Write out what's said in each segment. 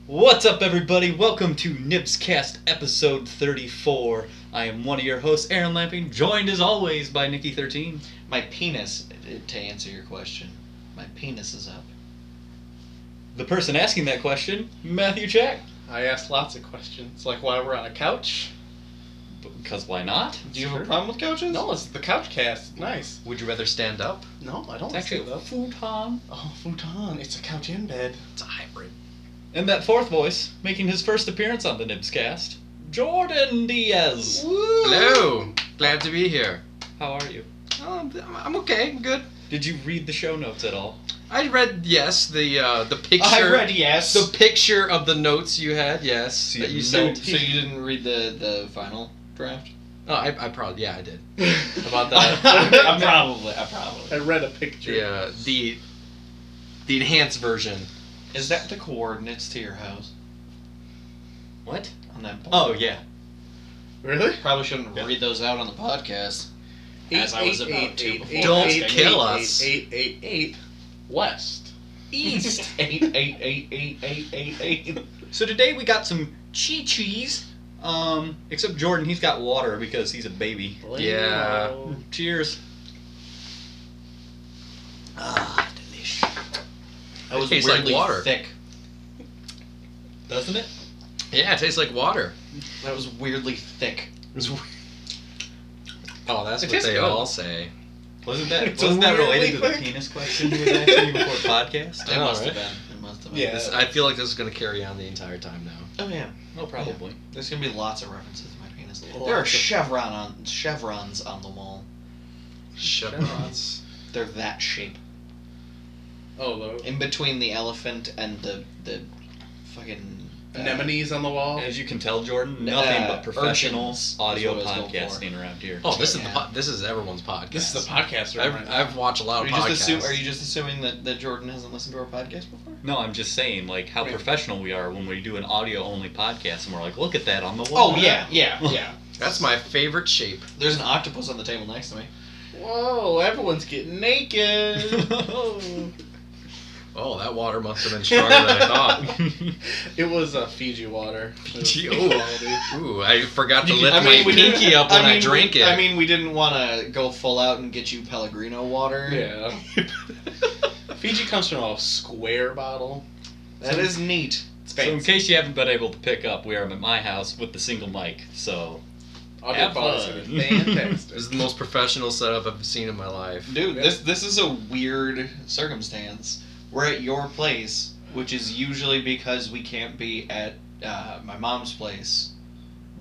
What's up, everybody? Welcome to NIBScast episode 34. I am one of your hosts, Aaron Lamping, joined as always by Nikki13. My penis, to answer your question, my penis is up. The person asking that question, Matthew Czech. I asked lots of questions, like why we're on a couch. Because why not? Do you have a problem with couches? No, it's the couch cast. Nice. Would you rather stand up? No, I don't It's want to actually stand a up. futon. Oh, futon. It's a couch in bed. It's a hybrid. And that fourth voice, making his first appearance on the NIBScast, Jordan Diaz. Woo! Hello! Glad to be here. How are you? I'm okay. I'm good. Did you read the show notes at all? I read, yes, the picture. I read yes. The picture of the notes you had, yes. So that you you So sent. you didn't read the final draft? Oh, I probably, yeah, I did. How about I that? probably. I read a picture. the enhanced version. Is that the coordinates to your house? What? On that board? Oh, yeah. Really? Probably shouldn't read those out on the podcast. As I was about to before. Don't asking. kill us. 8 west. East. 8. So today we got some cheese. Except Jordan, he's got water because he's a baby. Yeah. Cheers. Ah, delish. That was tastes like weirdly water. thick. Doesn't it? Yeah, it tastes like water. That was weirdly thick. Oh, that's It what tastes they good. all say. Wasn't that It's related weirdly to the thick. penis question you were asking me before the podcast? It know, must right? have been. It must have been. Yeah. I feel like this is going to carry on the entire time now. Oh yeah. Oh, probably. There's gonna be lots of references to my penis. Lots There are of- chevrons on the wall. Chevrons. They're that shape. Oh, the In between the elephant and the fucking anemones on the wall. As you can tell, Jordan, nothing but professional urchins is audio what I was going podcasting around here. Oh, this is Yeah. this is everyone's podcast. This is the podcast right now. I've watched a lot of podcasts. Are you just assuming that Jordan hasn't listened to our podcast before? No, I'm just saying, like, how Right. professional we are when we do an audio-only podcast, and we're like, look at that on the wall. Oh yeah. That's my favorite shape. There's an octopus on the table next to me. Whoa, everyone's getting naked. Oh, that water must have been stronger than I thought. It was Fiji water. It was Gee, good oh. quality. Ooh, I forgot to You- lift I mean, my we didn't- pinky up when I drank it. I mean, we didn't want to go full out and get you Pellegrino water. Yeah. Fiji comes from a square bottle. That is neat. It's So in fancy. case you haven't been able to pick up, we are at my house with the single mic, so... Audio have quality fun. is fantastic. This is the most professional setup I've seen in my life. Dude, Yeah. this is a weird circumstance. We're at your place, which is usually because we can't be at my mom's place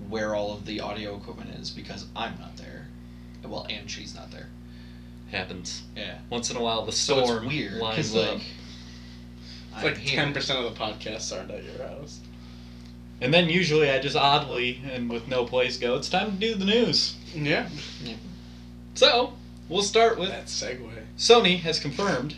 where all of the audio equipment is because I'm not there. Well, and she's not there. Happens. Yeah. Once in a while, the So storm it's weird lines because up. like It's like 10% of the podcasts aren't at your house. And then usually I just oddly, and with no place go, it's time to do the news. Yeah. So, we'll start with That segue. Sony has confirmed,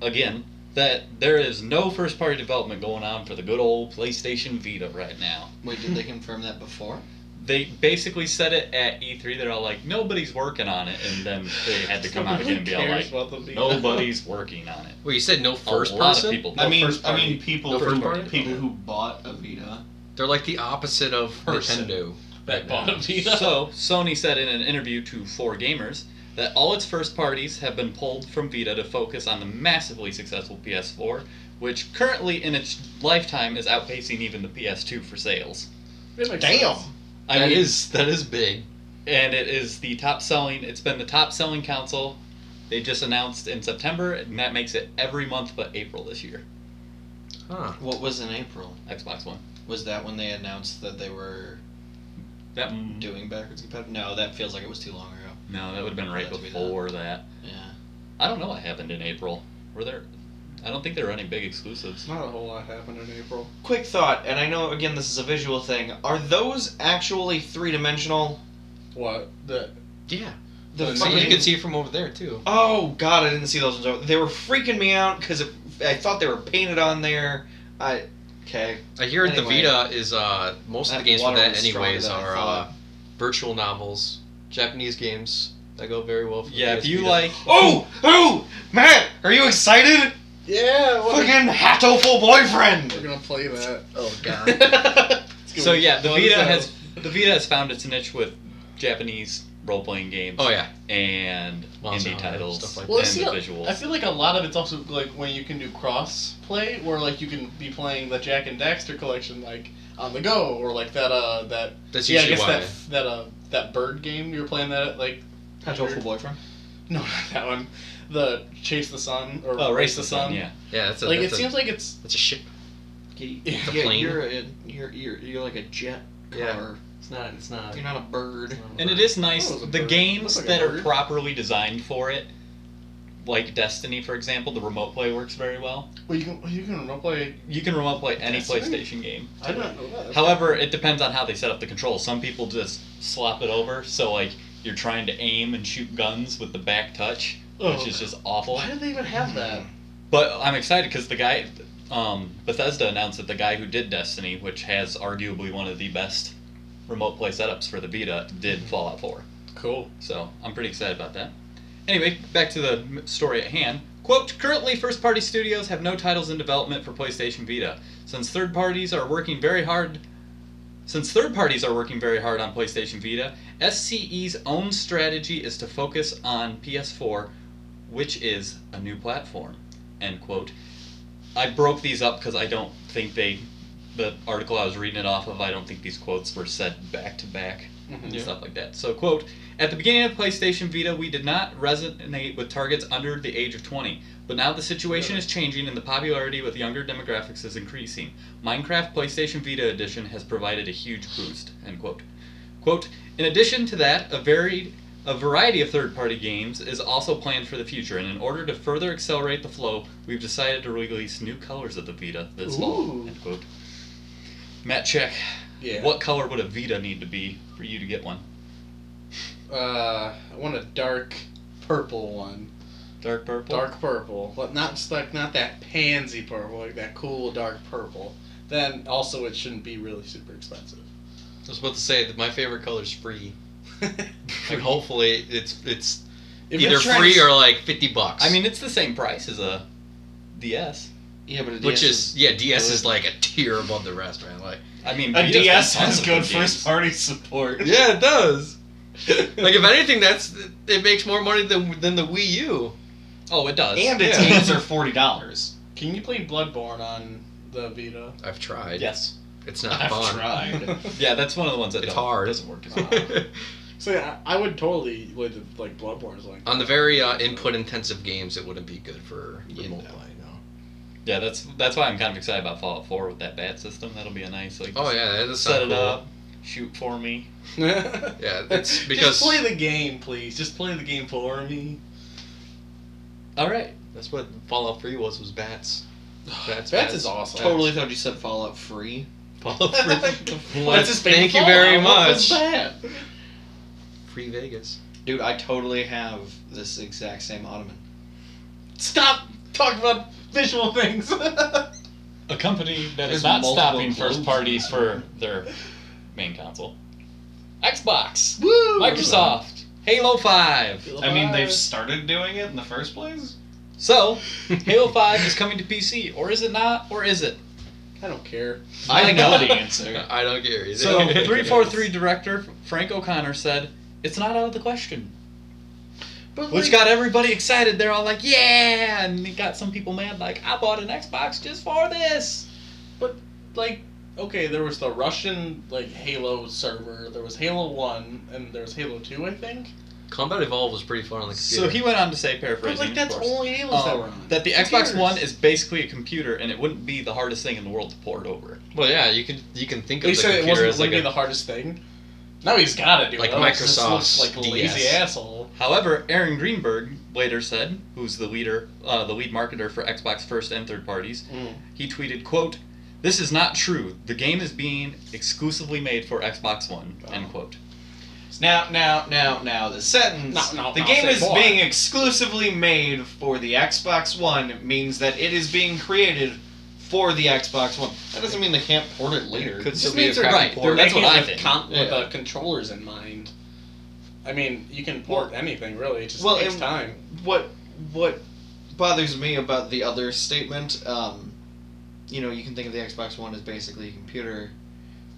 again, that there is no first-party development going on for the good old PlayStation Vita right now. Wait, did they confirm that before? They basically said it at E3, they're all like, nobody's working on it, and then they had to come out again and be all Nobody like, cares about the Vita. nobody's working on it. Well, you said no first a lot person? of people. No first party. people No first party? people who bought a Vita. They're like the opposite of Person. Nintendo. That bought a Vita. So, Sony said in an interview to 4Gamers that all its first parties have been pulled from Vita to focus on the massively successful PS4, which currently in its lifetime is outpacing even the PS2 for sales. It makes Damn. sense. I mean, That is big. and it is the it's been the top selling console. They just announced in September, and that makes it every month but April this year. Huh. What was in April? Xbox One. Was that when they announced that they were That doing backwards compatible? No, that feels like it was too long ago. No, that would have been right That to be before that. Yeah. I don't know what happened in April. Were there? I don't think there were any big exclusives. Not a whole lot happened in April. Quick thought, and I know again this is a visual thing. Are those actually three-dimensional? What? The Yeah. The So So fucking- you can see it from over there, too. Oh god, I didn't see those ones. They were freaking me out because I thought they were painted on there. Okay. I hear the Anyway. Vita is, most of That the games for water that was stronger anyways than I are, thought. virtual novels, Japanese games that go very well for the Yeah, PS if you Vita. like, Oh, Matt, are you excited? Yeah, Fucking Hatoful boyfriend. We're gonna play that. Oh god. It's gonna So be yeah, the fun Vita as has found its niche with Japanese role playing games. Oh yeah. And Monster indie Hunter, titles stuff like Well, and see, the visuals. I feel like a lot of it's also like when you can do cross play, where like you can be playing the Jack and Daxter collection like on the go, or like that. That's Yeah, I usually guess why. that bird game you were playing that at, like. Household Boyfriend. No, not that one. The Chase the Sun or Oh, Race the Sun. yeah. Yeah, that's a Like that's it a, seems like it's. that's a ship. Yeah, a plane. You're like a jet car. Yeah. It's not. You're not a bird. And it is nice, Oh, it was a the bird. games Looks like that a are bird. properly designed for it, like Destiny, for example, the remote play works very well. Well, you can remote play. You can remote play any Destiny? PlayStation game. I did not know that. However, it depends on how they set up the controls. Some people just slop it over, so like you're trying to aim and shoot guns with the back touch, which is just awful. Why did they even have that? But I'm excited because the guy, Bethesda announced that the guy who did Destiny, which has arguably one of the best remote play setups for the Vita, did Fallout 4. Cool. So I'm pretty excited about that. Anyway, back to the story at hand. Quote, currently first-party studios have no titles in development for PlayStation Vita. Since third parties are working very hard on PlayStation Vita, SCE's own strategy is to focus on PS4, which is a new platform. End quote. I broke these up because I don't think the article I was reading it off of, I don't think these quotes were said back to back and stuff like that. So, quote, at the beginning of PlayStation Vita, we did not resonate with targets under the age of 20, but now the situation is changing and the popularity with younger demographics is increasing. Minecraft PlayStation Vita Edition has provided a huge boost, end quote. Quote, in addition to that, a variety of third-party games is also planned for the future, and in order to further accelerate the flow, we've decided to release new colors of the Vita this fall, end quote. Matt Czech, Yeah. what color would a Vita need to be for you to get one? I want a dark purple one. Dark purple? Dark purple, but not that pansy purple, like that cool dark purple. Then also it shouldn't be really super expensive. I was about to say that my favorite color is free. Like hopefully it's If either you're trying free to- or like $50. I mean, it's the same price as a DS. Yeah, but a which DS is DS is like a tier above the rest, man. Like I mean, a Vita's DS got tons has of good games. first party support. yeah, it does. Like if anything, it makes more money than the Wii U. Oh, it does. And its Yeah. games are $40. Can you play Bloodborne on the Vita? I've tried. Yes. It's not I've fun. tried. Yeah, that's one of the ones that It's don't- hard. doesn't work as well. So yeah, I would totally like Bloodborne's like On the very input-intensive games, it wouldn't be good for remote no. play. No. Yeah, that's why I'm kind of excited about Fallout 4 with that bat system. That'll be a nice like. Oh yeah, that does Set sound it cool. up, shoot for me. Yeah, it's because just play the game, please. Just play the game for me. All right. that's what Fallout 3 was bats. Bats is awesome. Totally thought you said Fallout Free. Fallout 3. That's his favorite Thank you very Fallout. What was much. that? Free Vegas. Dude, I totally have this exact same ottoman. Stop talking about visual things. A company that There's is not multiple stopping first globes. parties for their main console. Xbox, Woo! Microsoft, Halo 5. I mean, they've started doing it in the first place. So, Halo 5 is coming to PC, or is it not, or is it? I don't care. I know the answer. I don't care either. So, 343 director Frank O'Connor said, it's not out of the question. But Which got everybody excited. They're all like, yeah! And it got some people mad, like, I bought an Xbox just for this. like, okay, there was the Russian Halo server. There was Halo 1, and there was Halo 2, I think. Combat Evolved was pretty fun on the computer. So he went on to say, But paraphrasing, that's of course, only Halos that were on. that the Who Xbox cares? One is basically a computer, and it wouldn't be the hardest thing in the world to port over. Well, yeah, you can think He of the said it computer wasn't as like be the a hardest thing. Now he's got to do Like it. Otherwise this Microsoft's looks like a lazy DS. asshole. However, Aaron Greenberg later said, who's the lead marketer for Xbox first and third parties, he tweeted, quote, "This is not true. The game is being exclusively made for Xbox One," end quote. Now, the sentence, No, the no, game say is more. being exclusively made for the Xbox One means that it is being created for the Xbox One. That doesn't mean they can't port it later. Could It still just be a means they're crappy They're port. That's making what I it think. with the controllers in mind. I mean, you can port anything really. It just Well, takes and- time. What bothers me about the other statement, you can think of the Xbox One as basically a computer.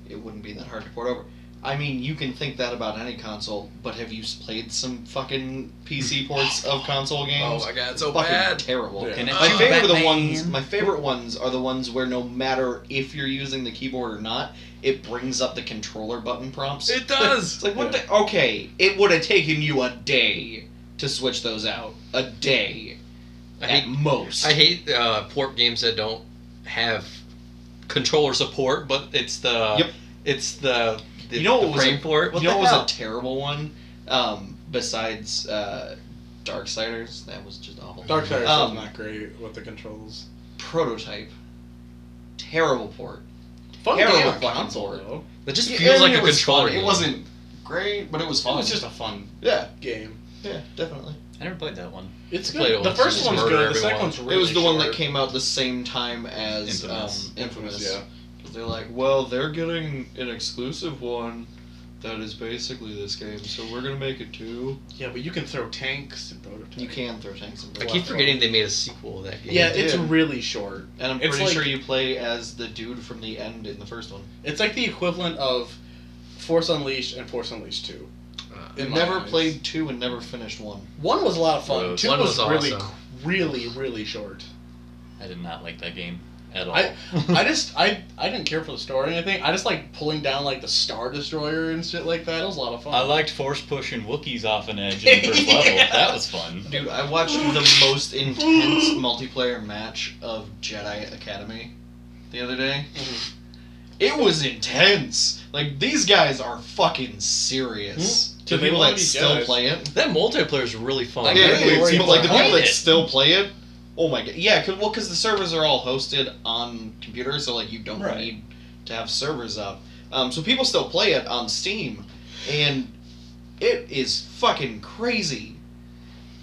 It wouldn't be that hard to port over. I mean, you can think that about any console, but have you played some fucking PC ports of console games? Oh my god, it's so fucking bad. terrible. Yeah. My favorite ones are the ones where no matter if you're using the keyboard or not, it brings up the controller button prompts. It does. It's like, what the... Okay, it would have taken you a day to switch those out. A day. At most. I hate port games that don't have controller support, but it's the... Yep. It's the frame port. What was a terrible one? Besides Darksiders, that was just awful. Darksiders was not great with the controls. Prototype. Terrible port. Fun Terrible game on fucking console, port. though. That just feels like a controller Fun. game. It wasn't great, but it was fun. It was just a fun game. Yeah, definitely. I never played that one. It's Played it good. The once, first just one's murder good. The second everyone. one's really It was the one that short. came out the same time as Infamous. Yeah. Because they're like, well, they're getting an exclusive one that is basically this game, so we're gonna make it too. Yeah, but you can throw tanks and prototypes. You can throw tanks and I keep forgetting they made a sequel of that game. Yeah, They it's did. really short. And I'm It's pretty like- sure you play as the dude from the end in the first one. It's like the equivalent of Force Unleashed and Force Unleashed 2. I've In my never eyes. played 2 and never finished 1. 1 was a lot of fun. One 2 was was really, awesome. really short. I did not like that game at all. I didn't care for the story or anything. I just like pulling down like the Star Destroyer and shit like that. It was a lot of fun. I liked force pushing Wookiees off an edge in the first level. That was fun. Dude, I watched the most intense multiplayer match of Jedi Academy the other day. Mhm. It was intense. Like, these guys are fucking serious. Do The they people wanna that be still Jedis? play it. That multiplayer is really fun. Like, Yeah, really the people that behind it. still play it. Oh my god. Yeah, because the servers are all hosted on computers, so like you don't Right. need to have servers up. So people still play it on Steam, and it is fucking crazy.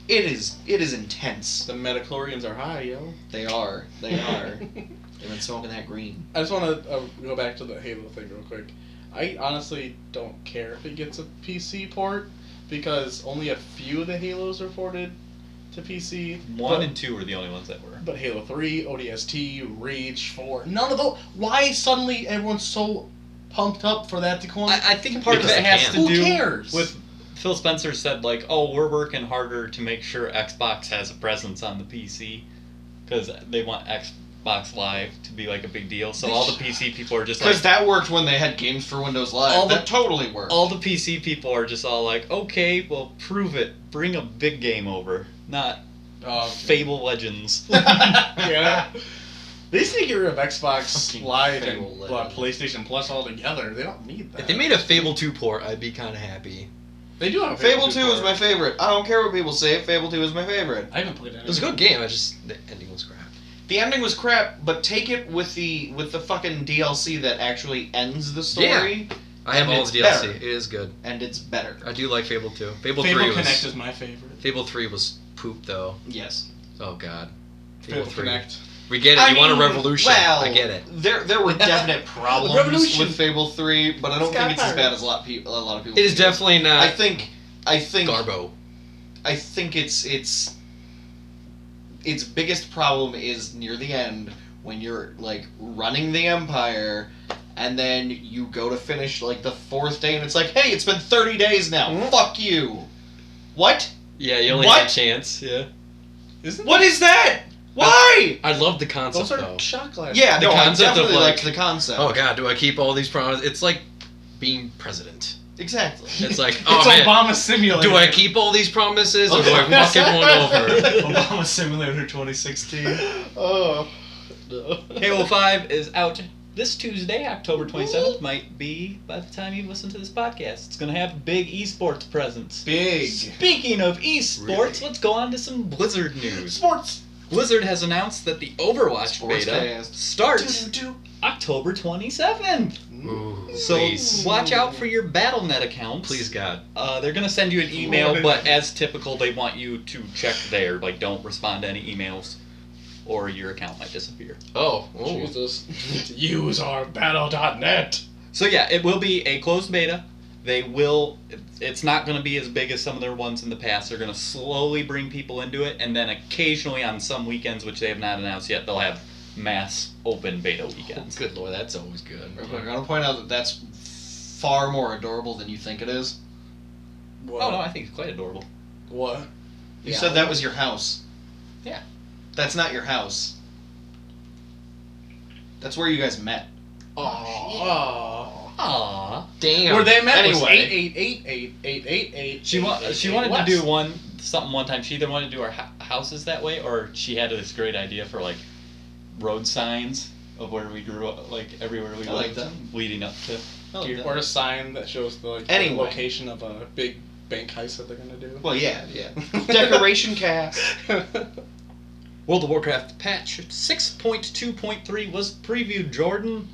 It is intense. The Metachlorians are high, yo. They are. They've been smoking that green. I just want to go back to the Halo thing real quick. I honestly don't care if it gets a PC port because only a few of the Halos are ported to PC. 1 and 2 were the only ones that were. But Halo 3, ODST, Reach, 4, none of those. Why suddenly everyone's so pumped up for that to come on? I think part of Because it they has can. to Who do cares? with Phil Spencer said like, oh, we're working harder to make sure Xbox has a presence on the PC because they want Xbox Live to be like a big deal. So all the PC people are just like, Because that worked when they had games for Windows Live. All That the- totally worked. all the PC people are just all like, okay, well, prove it. Bring a big game over, not Fable Legends. Yeah. They just need to get rid of Xbox Fucking Live and Fable Legends. PlayStation Plus altogether. They don't need that. If they made a Fable 2 port, I'd be kind of happy. They do have a Fable 2 is port. my favorite. I don't care what people say. Fable 2 is my favorite. I haven't played any. It was a good game. The ending was crap. The ending was crap, but take it with the fucking DLC that actually ends the story, I have And all it's the DLC. better. It is good. and it's better. I do like Fable 2. Fable Fable 3 Connect was is my favorite. Fable 3 was poop though. Yes. Oh god. Fable 3. Connect. We get it. You want a revolution. Well, I get it. There were definite problems Revolution. with Fable 3, but I don't think it's as bad as a lot of people. It is definitely not I think Garbo. I think its biggest problem is near the end when you're like running the Empire, and then you go to finish like the 4th day, and it's like, hey, it's been 30 days now. Mhm. Fuck you. What? Yeah, you only What? had a chance. Yeah. Isn't What is that? Why? I love the concept those are though. shot glasses? Yeah, The no, I concept of, definitely like- liked the concept. Oh god, do I keep all these promises? It's like being president. Exactly. It's like, oh It's man, Obama Simulator. do I keep all these promises or do I fuck everyone over? Obama Simulator 2016. Oh. No. Halo 5 is out this Tuesday, October 27th. Might be by the time you listen to this podcast. It's going to have big esports presence. Big. Speaking of esports, Really? let's go on to some Blizzard news. Sports. Blizzard has announced that the Overwatch Sports beta fast. starts October 27th. Ooh, So please. watch out for your Battle.net accounts. Please God. They're going to send you an email, but as typical, they want you to check there. Like, don't respond to any emails, or your account might disappear. Oh, Jesus. Use our battle.net. So yeah, it will be a closed beta. They will. It's not going to be as big as some of their ones in the past. They're going to slowly bring people into it, and then occasionally on some weekends, which they have not announced yet, they'll have mass open beta weekends. Good lord, that's always good. Real quick, I want to point out that that's far more adorable than you think it is. What? Oh no, I think it's quite adorable. What? You Yeah. said that was your house. Yeah. That's not your house. That's where you guys met. Oh. Aww. Damn. Where they met was Anyway. 8888888. She wanted to do something one time. She either wanted to do our houses that way, or she had this great idea for like road signs of where we grew up, like everywhere we I like lived, that. leading up to. Oh, Or a sign that shows the the Anyway. location of a big bank heist that they're gonna do. Well, yeah. Decoration cast. World of Warcraft patch 6.2.3 was previewed. Jordan,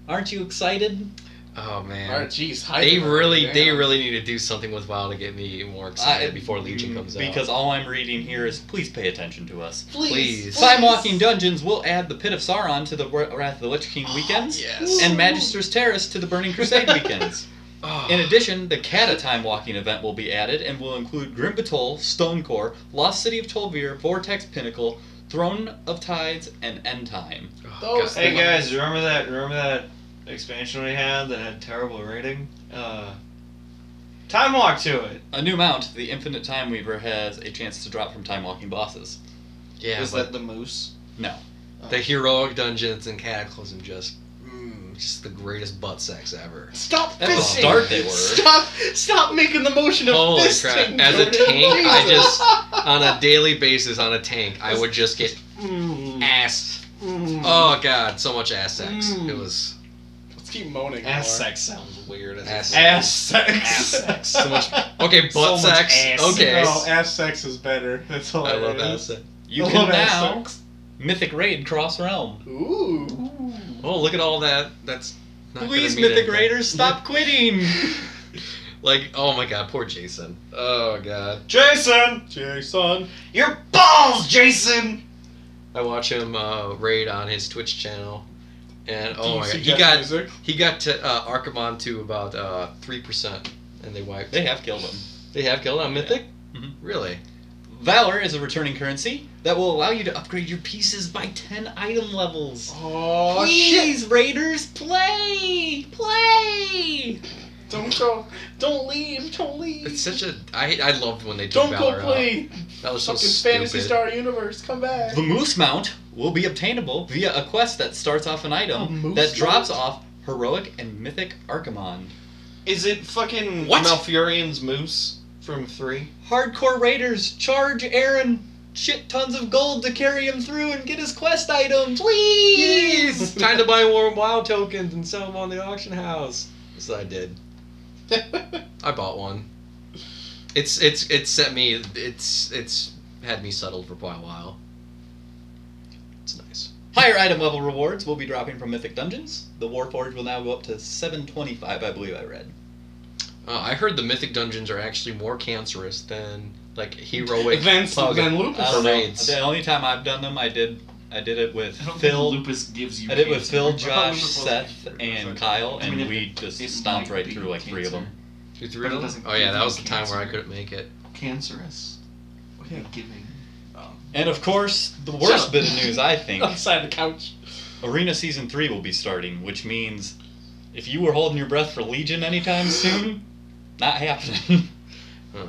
aren't you excited? Oh man. Alright, jeez, They really damn. need to do something with WoW to get me more excited before Legion comes out. Because all I'm reading here is please pay attention to us. Please. Time Walking Dungeons will add the Pit of Sauron to the Wrath of the Lich King weekends, yes. and Magister's Terrace to the Burning Crusade weekends. Oh. In addition, the Cata Time Walking event will be added and will include Grim Batol, Stonecore, Lost City of Tolvir, Vortex Pinnacle, Throne of Tides, and End Time. Oh, Those God. Hey guys, remember that expansion we had that had terrible rating? Time walk to it. A new mount, the Infinite Time Weaver, has a chance to drop from Time Walking bosses. Yeah, Is but that the moose? No. the heroic dungeons and Cataclysm just the greatest butt sex ever. Stop At the fisting! start they were. Stop making the motion of Holy fisting, crap! As a Jordan. tank, I Jesus. just on a daily basis on a tank, I would just get ass. Oh god, so much ass sex. It was Let's keep moaning. Ass more. sex sounds weird. Ass Ass sex. Ass sex. so much. Okay, butt So much sex. ass. Okay, No, ass sex is better. That's all I love ass sex. You I can love ass now sex. Mythic Raid Cross Realm. Ooh. Oh, look at all that. That's not Please, gonna mean Mythic anything. Raiders, stop quitting! Like, oh my god, poor Jason. Oh god. Jason! Jason. Your balls, Jason! I watch him raid on his Twitch channel, and Do oh you my god, suggest music? he got to Archimon to about 3%, and they wiped. They have killed him. They have killed on Mythic. Mhm. Really? Valor is a returning currency that will allow you to upgrade your pieces by 10 item levels. Oh shit! Please, Raiders, play! Play! Don't go! Don't leave! Don't leave! It's such a. I loved when they took Don't Valor go play! out. That was so Fucking stupid. Fantasy Star Universe, come back! The Moose Mount will be obtainable via a quest that starts off an A item moose that drops mount? off Heroic and Mythic Archimon. Is it fucking What? Malfurion's moose from 3? Hardcore Raiders, charge Aaron shit tons of gold to carry him through and get his quest item, please! Please! Time to buy more WoW tokens and sell them on the auction house. That's what I did. I bought one. It's set me. It's had me settled for quite a while. It's nice. Higher item level rewards will be dropping from Mythic Dungeons. The Warforged will now go up to 725, I believe I read. I heard the Mythic Dungeons are actually more cancerous than like heroic Than pug Lupus. I don't know. parades. The only time I've done them, I did it with I don't Phil. think lupus gives you I did with cancer. Phil, I thought Josh, lupus was Seth, cancer. and Kyle, I and mean, we just it stomped might right be through like 3 of them. You But threw it them? doesn't Oh yeah, give that you was the time where I cancer. couldn't make it. Cancerous. Yeah. Giving. And of course, the worst up. bit of news, I think, Outside the couch. Arena Season 3 will be starting, which means if you were holding your breath for Legion anytime soon, not happening. Uh,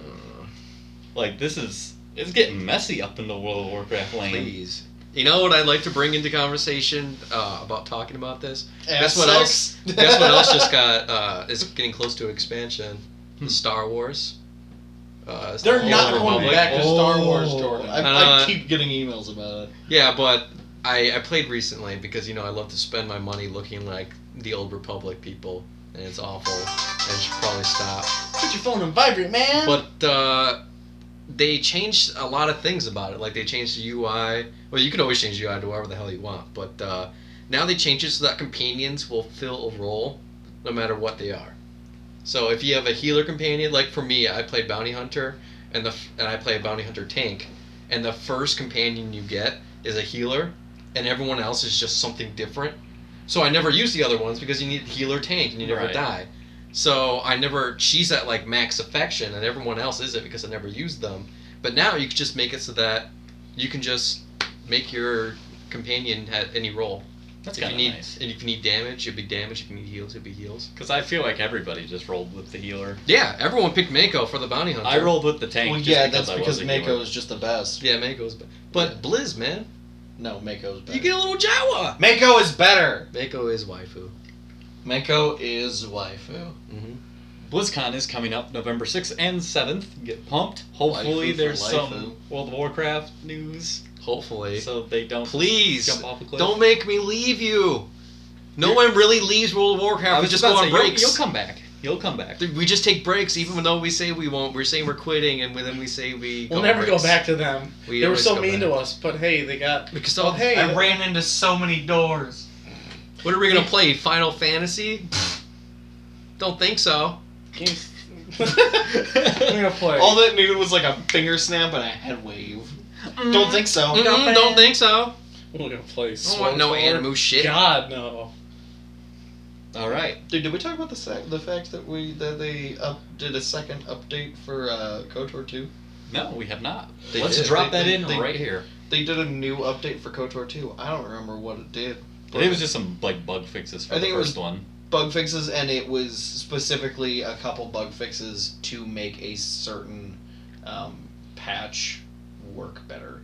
Like, it's getting messy up in the World of Warcraft lane. please. You know what I'd like to bring into conversation about talking about this? Guess Ass what sex? else? Guess what else just got is getting close to expansion? Hmm. Star Wars. They're Old not going Republic. back to Star Wars, Oh, Jordan. I keep getting emails about it. Yeah, but I played recently because I love to spend my money looking like the Old Republic people, and it's awful. And I should probably stop. Put your phone on vibrate, man! But they changed a lot of things about it. Like they changed the UI. Well, you can always change the UI to whatever the hell you want. But now they changed it so that companions will fill a role, no matter what they are. So if you have a healer companion, like for me, I play Bounty Hunter, and I play a Bounty Hunter tank, and the first companion you get is a healer, and everyone else is just something different. So I never use the other ones because you need healer tank and you never Right. die. So she's at like max affection and everyone else isn't because I never used them. But now you can just make it so that you can just make your companion had any role. That's If you kind of need nice. and if you need damage, it'd be damage. If you need heals, it'd be heals. Because I feel like everybody just rolled with the healer. Yeah, everyone picked Mako for the bounty hunter. I rolled with the tank. Well, just yeah, because that's I because was a healer. Mako is just the best. Yeah, Mako's but Yeah. Blizz, man, No, Mako's better. you get a little Jawa. Mako is better. Mako is waifu. Mako is waifu. Mm-hmm. BlizzCon is coming up November 6th and 7th. Get pumped. Hopefully Waifu for there's waifu. some World of Warcraft news Hopefully. so they don't Please, jump off a cliff. don't make me leave you. No one really leaves World of I Warcraft. We was just about go to on say, breaks. You'll come back. You'll come back. We just take breaks, even though we say we won't. We're saying we're quitting, and then we say we. We'll on never go breaks. back to them. We They were always so go mean back. to us, but hey, they got. Because Oh, hey, I ran into so many doors. what are we gonna play? Final Fantasy? Don't think so. games. We're gonna play. All that needed was like a finger snap and a head wave. Don't think so. Don't think so. We're gonna play. I don't want no Sword. Animu shit. God no. All right. Dude, did we talk about the fact that they did a second update for KOTOR 2? No, we have not. They Let's did. drop They- that they- in they- right here. They did a new update for KOTOR 2. I don't remember what it did. It was just some like bug fixes for I the think it was- first one. Bug fixes, and it was specifically a couple bug fixes to make a certain patch work better.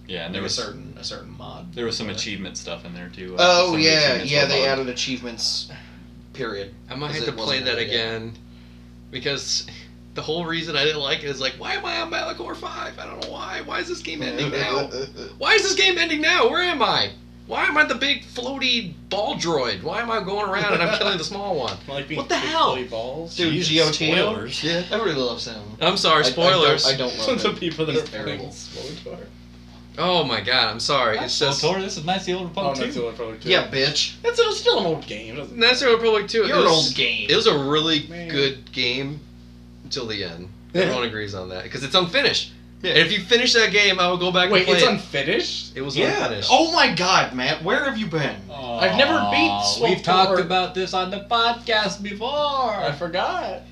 Yeah, and There there was was a certain mod. there was some achievement stuff in there too. Oh Some of the yeah, achievements yeah. were They bugged. added achievements. Period. I might Because have to it play wasn't that there yet. again, because the whole reason I didn't like it is like, why am I on Malachor 5? I don't know why. Why is this game ending now? Why is this game ending now? Where am I? Why am I the big floaty ball droid? Why am I going around and I'm killing the small one? Like being What the big hell? floaty balls. Dude, Jesus, GOT. spoilers. Yeah. Everybody loves him. I'm sorry, spoilers. I don't Some love of him. the people that He's are playing terrible. Swotor. Oh my god, I'm sorry. It's just Tor, this is Knights of the Old Oh, Republic that's the 2. one probably too. Yeah, bitch. It's still an old game. Doesn't Knights of the Republic 2. You're an old game. It was a really Man. good game until the end. Yeah. Everyone agrees on that because it's unfinished. Yeah. And if you finish that game, I will go back Wait, and play it's it. unfinished? It was Yeah. unfinished. Oh my god, Matt, where have you been? I've never beat We've Swotor. talked about this on the podcast before. I forgot.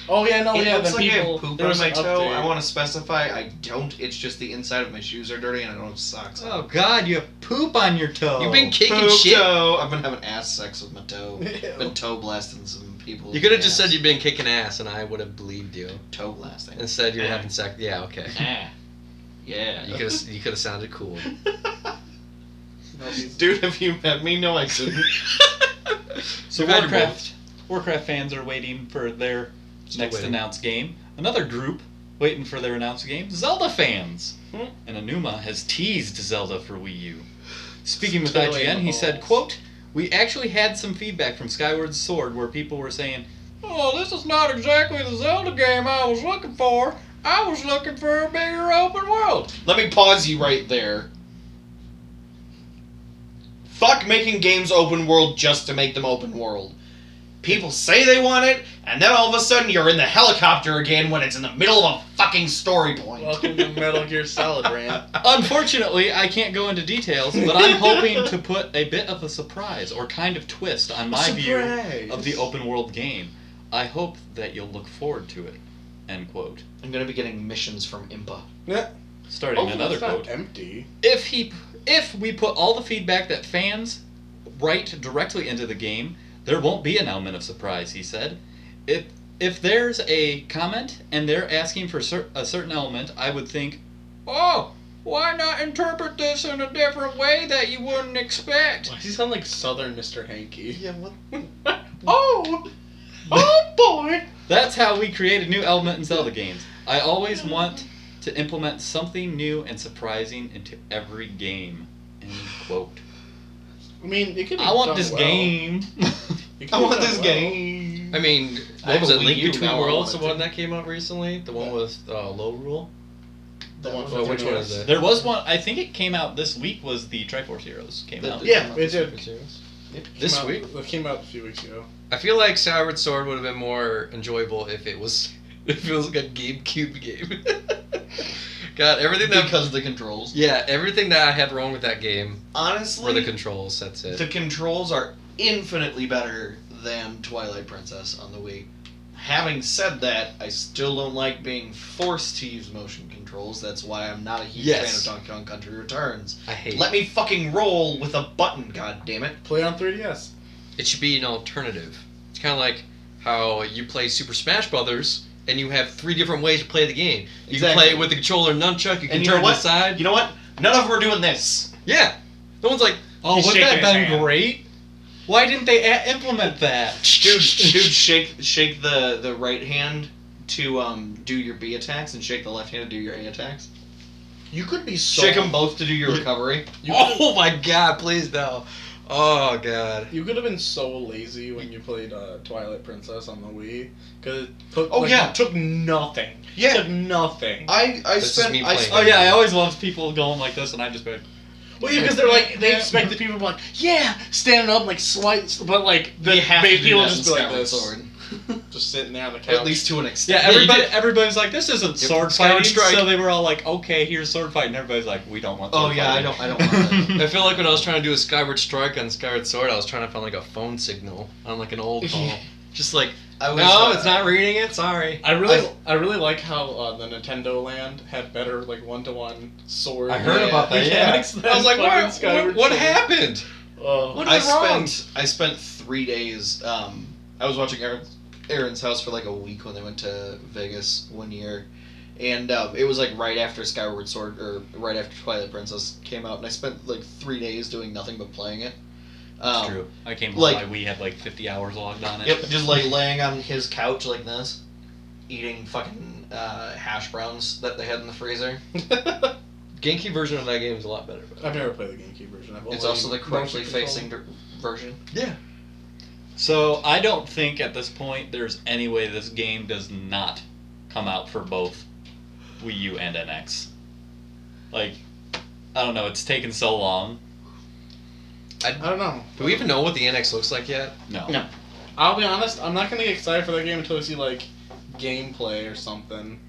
Oh yeah, no, It yeah. looks Then like I people. have poop there on was my an toe. update. I want to specify I don't. It's just the inside of my shoes are dirty and I don't have socks on. Oh God, you have poop on your toe. You've been kicking Poop shit. toe. I've been having ass sex with my toe. Ew. Been toe blasting some people. You could have just ass. said you've been kicking ass, and I would have believed you. toe blasting. Instead, you're having sex. Yeah, okay. Ah. Yeah. You could have sounded cool. Dude, have you met me? No, I couldn't. So We've had you Warcraft fans are waiting for their Still next waiting. announced game. Another group waiting for their announced game. Zelda fans. Hmm. And Anuma has teased Zelda for Wii U. Speaking with Still IGN, in he the said, halls. quote, "We actually had some feedback from Skyward Sword where people were saying, 'Oh, this is not exactly the Zelda game I was looking for. I was looking for a bigger open world.'" Let me pause you right there. Fuck making games open world just to make them open world. People say they want it, and then all of a sudden you're in the helicopter again when it's in the middle of a fucking story point. Welcome to Metal Gear Solid, Rand. Unfortunately, I can't go into details, but I'm hoping to put a bit of a surprise or kind of twist on my view of the open world game. I hope that you'll look forward to it. End quote. I'm gonna be getting missions from Impa. Yeah. Starting Hopefully another it's not quote. empty. If we put all the feedback that fans write directly into the game, there won't be an element of surprise, he said. If there's a comment and they're asking for a certain element, I would think, oh, why not interpret this in a different way that you wouldn't expect? Why does he sound like Southern Mr. Hanky? Yeah, what? Oh! Oh boy! That's how we create a new element in Zelda games. I always want to implement something new and surprising into every game. End quote. I mean, it could be I want done this well. game. It could I be want done this well. game. I mean, I what was have it? a Link Wii U, Between now I Worlds, the want it one to. that came out recently? The one with low rule? The one Well, for which 3DS. one is it? There was one, I think it came out this week, was the Triforce Heroes came out. Yeah, it did. This Came out- week? It came out a few weeks ago. I feel like Skyward Sword would have been more enjoyable if it was like a GameCube game. God, everything that Because of the controls. yeah, everything that I had wrong with that game Honestly, were the controls. That's it. the controls are infinitely better than Twilight Princess on the Wii. Having said that, I still don't like being forced to use motion controls. That's why I'm not a huge fan of Donkey Kong Country Returns. I hate Let me fucking roll with a button, god damn it. Play on 3DS. It should be an alternative. It's kind of like how you play Super Smash Brothers, and you have 3 different ways to play the game. You Exactly. can play it with the controller and nunchuck. You can And you turn know to what? the side. You know what? None of them are doing this. Yeah. No one's like, Oh, He's wouldn't that shaking his been hand. great? Why didn't they implement that? Dude, shake the right hand to do your B attacks and shake the left hand to do your A attacks. You could be so. Shake them both to do your recovery. You could, oh my god, please no. Oh god. you could have been so lazy when you played Twilight Princess on the Wii, because it took. Oh, yeah. it took nothing. Yeah. It took nothing. I This is spent me I playing. Oh yeah, I always loved people going like this, and I just be like, Well, yeah, because they're like they expect the people to be like, yeah, standing up like slight, but like the you have to do people that just in be like Skyward this, Sword. just sitting there on the couch. At least to an extent. yeah, you everybody, did- everybody's like, this isn't sword Skyward fighting. Strike. So they were all like, okay, here's sword fighting. And everybody's like, we don't want. Oh Sword yeah, I fighting. don't want that. I feel like when I was trying to do a Skyward Strike on Skyward Sword, I was trying to find like a phone signal on like an old phone. Just like, I was, no, it's not reading it. Sorry. I really like how the Nintendo Land had better like 1-to-1 sword. I heard Yeah. about that. Yeah. mechanics than I was like, fucking what? Skyward What Sword. happened? Oh. What I is wrong? spent 3 days. I was watching Aaron's house for like a week when they went to Vegas one year, and it was like right after Skyward Sword or right after Twilight Princess came out, and I spent like 3 days doing nothing but playing it. That's true. I came home, like- we had like 50 hours logged on it. Yep, just like laying on his couch like this, eating fucking hash browns that they had in the freezer. GameCube version of that game is a lot better. But I've never played the GameCube version. I've It's only also the correctly motion facing controlled. version. yeah. So I don't think at this point there's any way this game does not come out for both Wii U and NX. Like, I don't know. It's taken so long. I don't know. Do we even know what the NX looks like yet? No. No. I'll be honest. I'm not gonna get excited for that game until I see like gameplay or something.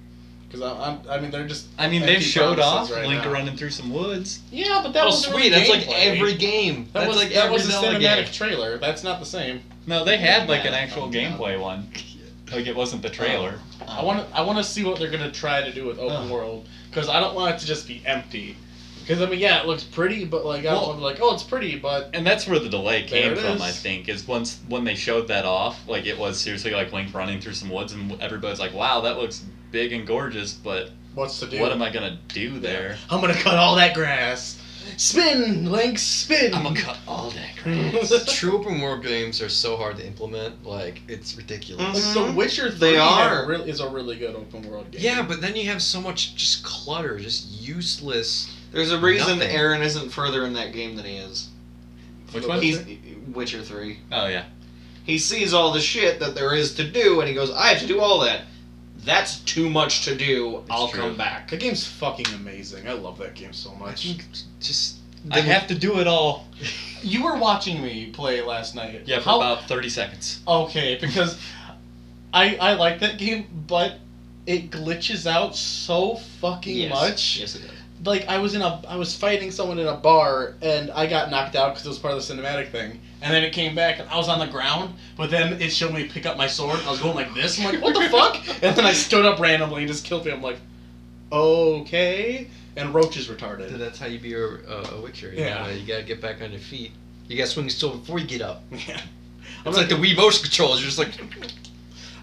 Because I mean, they're just. I mean, empty they've showed off promises right Link now. running through some woods. Yeah, but that Oh was sweet, that's like every game. That That's was like that every was a Zelda cinematic game. trailer. That's not the same. No, they had like an Yeah, actual yeah. gameplay one. Like it wasn't the trailer. I want to see what they're gonna try to do with open world because I don't want it to just be empty. Because I mean, yeah, it looks pretty, but like I don't want to be like, oh, it's pretty, but And that's where the delay came There it from, is. I think, is when they showed that off, like it was seriously like Link running through some woods, and everybody's like, "Wow, that looks big and gorgeous," but what's to do? what am I gonna do there? I'm gonna cut all that grass. Spin, Link, spin. I'm gonna cut all that grass. True open world games are so hard to implement. Like it's ridiculous. Like, The Witcher 3 They are. is a really good open world game. Yeah, but then you have so much just clutter, just useless. There's a reason Nothing. Aaron isn't further in that game than he is. Which one? He's Witcher 3. Oh yeah. He sees all the shit that there is to do, and he goes, I have to do all that. That's too much to do. I'll true. come back. The game's fucking amazing. I love that game so I much. think just I have to do it all. You were watching me play last night. Yeah, for about 30 seconds. Okay, because I like that game, but it glitches out so fucking much. Yes, it does. Like I was fighting someone in a bar and I got knocked out because it was part of the cinematic thing, and then it came back and I was on the ground, but then it showed me pick up my sword and I was going like this. I'm like, what the fuck? And then I stood up randomly and just killed him. I'm like, okay. And Roach is retarded. that's how you be a Witcher. Yeah. You gotta get back on your feet. You gotta swing your sword before you get up. Yeah. It's like the Wii motion controls. You're just like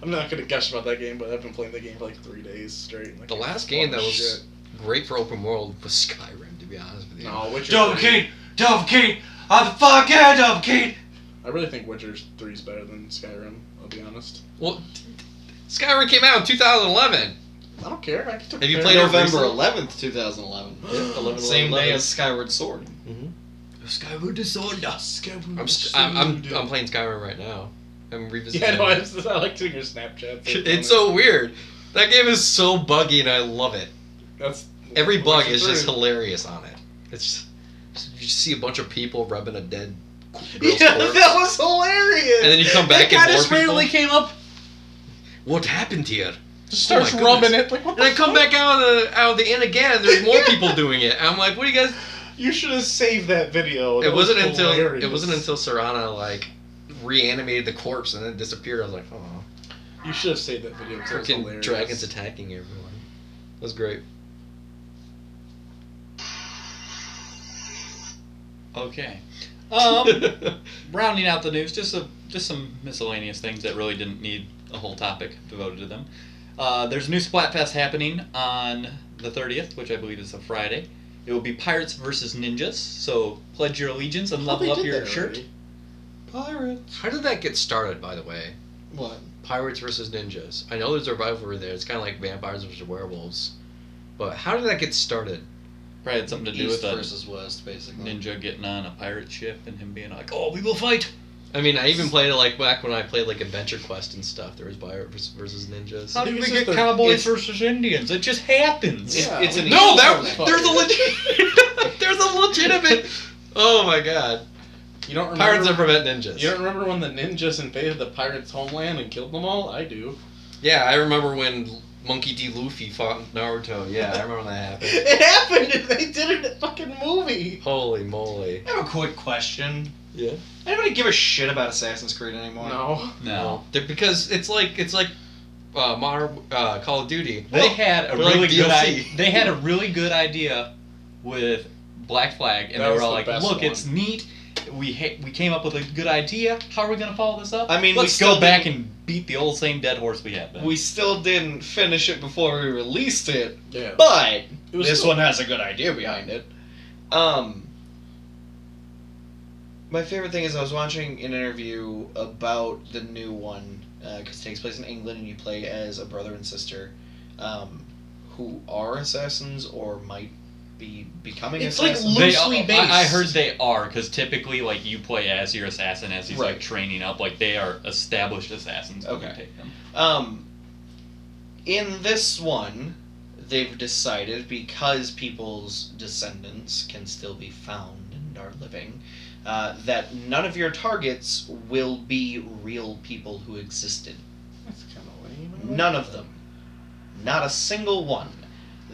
I'm not gonna gush about that game, but I've been playing the game for like 3 days straight. and the can't last game that fucking was shit. great for open world was Skyrim. To be honest with you. No, Witcher. Double 3. key! Double key! Oh, the fuck yeah, double key! I really think Witcher 3 is better than Skyrim. I'll be honest. Well, Skyrim came out in 2011. I don't care. I can Have you played it November recently? 11th, 2011. 11, Same 11. day as Skyward Sword. Skyward Sword. Skyrim. I'm playing Skyrim right now. I'm revisiting. Yeah, no, I like seeing your Snapchats. It's so weird. That game is so buggy, and I love it. That's Every bug Witcher is just 3. hilarious on it. It's just, you just see a bunch of people rubbing a dead girl's Yeah, corpse, that was hilarious. and then you come back that guy and more just people. randomly came up, What happened here? just starts Oh my rubbing goodness. it. Like, what And the I come fuck? back out of the inn again. There's more people doing it. I'm like, what are you guys? You should have saved that video. It That was wasn't until hilarious. Serana like reanimated the corpse and then it disappeared. I was like, oh. You should have saved that video. 'Cause it was Freaking hilarious. dragons attacking everyone. That was great. Okay. Rounding out the news, just some miscellaneous things that really didn't need a whole topic devoted to them. There's a new Splatfest happening on the 30th, which I believe is a Friday. It will be Pirates versus Ninjas, so pledge your allegiance and level up your shirt. Pirates. How did that get started, by the way? What? Pirates versus ninjas. I know there's a rivalry there. It's kind of like vampires versus werewolves. But how did that get started? Probably had something to do East with a versus West, basically. ninja getting on a pirate ship and him being like, "Oh, we will fight." I mean, I even played it like back when I played like Adventure Quest and stuff. There was Pirates versus ninjas. How I did think we it's get just cowboys versus Indians? It just happens. Yeah. It's an No, East there's a legit. There's a legitimate. Oh my god. You don't remember? Pirates that prevent ninjas. You don't remember when the ninjas invaded the pirates' homeland and killed them all? I do. Yeah, I remember when Monkey D. Luffy fought Naruto. Yeah, I remember when that happened. It happened. They did it in a fucking movie. Holy moly. I have a quick question. Yeah. Anybody give a shit about Assassin's Creed anymore? No. No. Because it's like modern Call of Duty. They had a They're like really good DLC. They had a really good idea with Black Flag, and That they was were all the like, best "Look, one. it's neat. We came up with a good idea. How are we gonna follow this up? I mean, let's we go still back didn't- and beat the old same dead horse we had." Then. We still didn't finish it before we released it, Yeah. but It was this still- one has a good idea behind it. My favorite thing is I was watching an interview about the new one, because it takes place in England and you play as a brother and sister who are assassins or might be becoming It's like assassins. loosely based. I heard they are, because typically, like, you play as your assassin as he's Right. like training up. Like, they are established assassins when you Okay. take them. In this one, they've decided, because people's descendants can still be found and are living, that none of your targets will be real people who existed. That's kind of lame. None of them. Not a single one.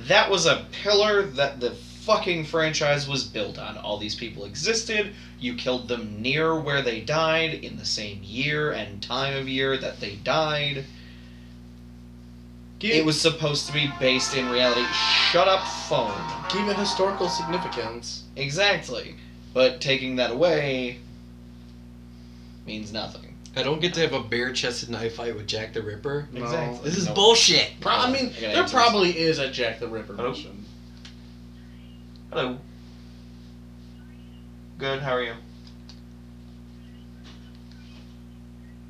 That was a pillar that the fucking franchise was built on. All these people existed. You killed them near where they died, in the same year and time of year that they died. It was supposed to be based in reality. Shut up, phone. Give it historical significance. Exactly. But taking that away means nothing. I don't get to have a bare-chested knife fight with Jack the Ripper. No. Exactly. This is Nope. bullshit. I mean, I got there answers. probably is a Jack the Ripper Hello? mission. Hello. Good, how are you?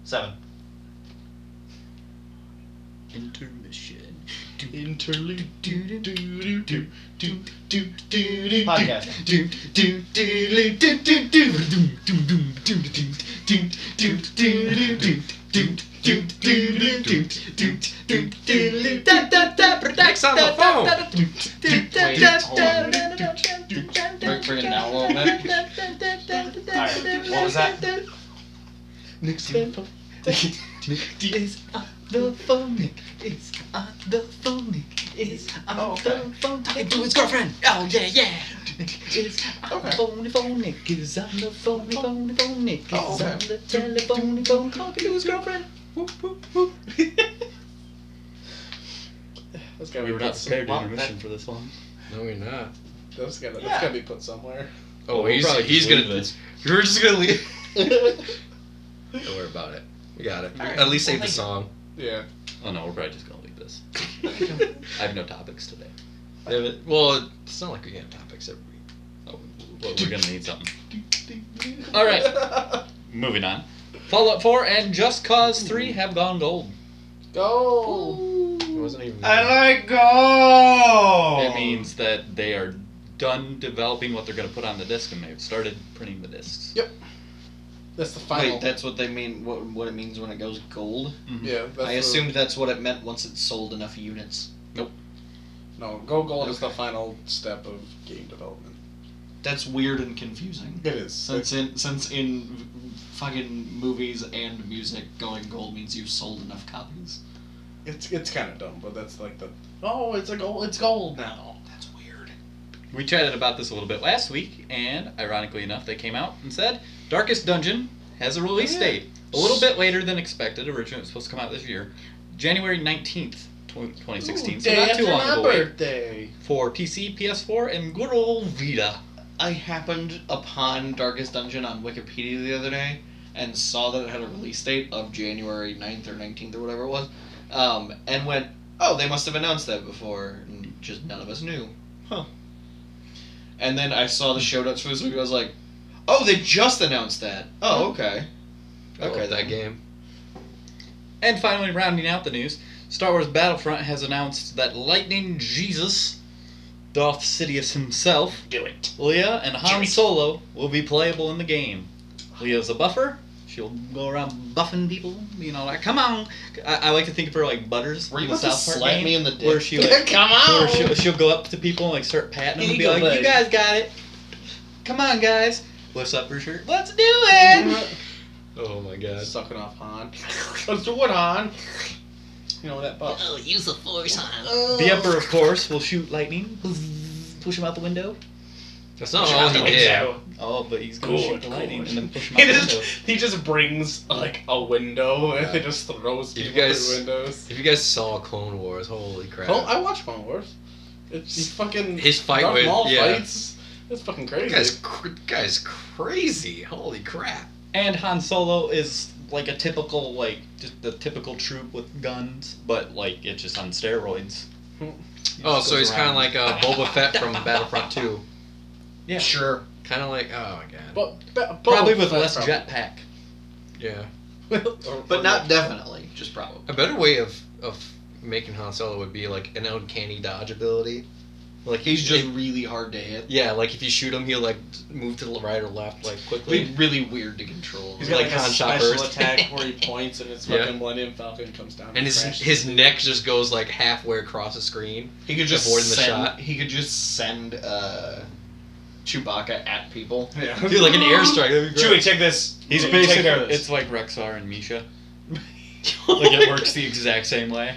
7. Intermission. Interlude. Podcasting. Next on the phone. Bring it down a little bit. Alright, what was that? Next info. Is on the phone. Is on the phone. Is on the phone. Talking to his girlfriend. Oh yeah, yeah. Is on the phone. Is on the phone. Is on the telephone. Talking to his girlfriend. That's gotta We be were not put prepared to some- intermission for this one. No, we're not. That's gotta be put somewhere. Oh, We'll probably he's just gonna. leave this. You're just gonna leave. Don't worry about it. We got it. Alright, At least save well, the song. Yeah. Oh no, we're probably just gonna leave this. I have no topics today. Yeah, but- well, it's not like we have topics every week. Oh, well, we're gonna need something. All right, moving on. Fallout 4 and Just Cause 3 have gone gold. Go. It wasn't even. I like go! It means that they are done developing what they're going to put on the disc, and they've started printing the discs. Yep. That's the final. Wait, that's what they mean, what it means when it goes gold? Mhm. Yeah. That's I assumed that's what it meant once it sold enough units. No, Go Gold is the final step of game development. That's weird and confusing. It is. Since in fucking movies and music, going gold means you've sold enough copies. It's kind of dumb, but that's like the it's gold now. That's weird. We chatted about this a little bit last week, and ironically enough, they came out and said Darkest Dungeon has a release Yeah. date. a little bit later than expected. Originally, it was supposed to come out this year, January 19th, 2016. So Day not after too long my ago. birthday. For PC, PS4, and good old Vita. I happened upon Darkest Dungeon on Wikipedia the other day and saw that it had a release date of January 9th or 19th or whatever it was, and went, oh, they must have announced that before, and just none of us knew. Huh. And then I saw the show notes for this week, I was like, oh, they just announced that. Oh, okay. I love that then. game. And finally, rounding out the news, Star Wars Battlefront has announced that Lightning Jesus, Darth Sidious himself, Do it. Leia, and Han Solo will be playable in the game. Leia's a buffer. She'll go around buffing people, you know, like, come on. I like to think of her like Butters Were you in the about to South Park slap game, me in the dick? where she like, Come on! where she'll go up to people and like start patting them and be Here like, you go, you buddy. guys got it. Come on, guys. Lifts up her shirt. Let's do it. Oh my god. Sucking off Han. Let's do it, Han. You know that buff. Oh, use the force, Han. The Emperor, of course, will shoot lightning, push him out the window. That's not all he did. Oh, but he's gonna Good, shoot the lightning good. and then push him He out the just, window. he just brings like a window and he just throws If you people guys- through windows. If you guys saw Clone Wars, holy crap. Oh, I watch Clone Wars. It's fucking His fight Darth with- Maul yeah. fights. It's fucking crazy. Guy's crazy. Holy crap. And Han Solo is like a typical, like, just the typical troop with guns, but like it's just on steroids. He Oh, just so goes he's kind of around. like Boba Fett from Battlefront 2. Yeah, Sure, Kind of like, oh my god. but probably with Boba less Fett jetpack. Yeah. But not definitely, just probably. A better way of making Han Solo would be like an uncanny dodge ability. Like He's just if- really hard to hit. yeah, like if you shoot him, he'll like move to the right or left like quickly. It'd be really weird to control. He's Like got like a Han shot special first. attack where he points and his Yeah. fucking Millennium Falcon comes down. And his neck just goes like halfway across the screen. He could just avoiding the send, shot. He could just send Chewbacca at people. Yeah. Dude, like an airstrike. That'd be great. Chewie, take this. He's Take basically care of this. it's like Rexar and Misha. Like it works the exact same way.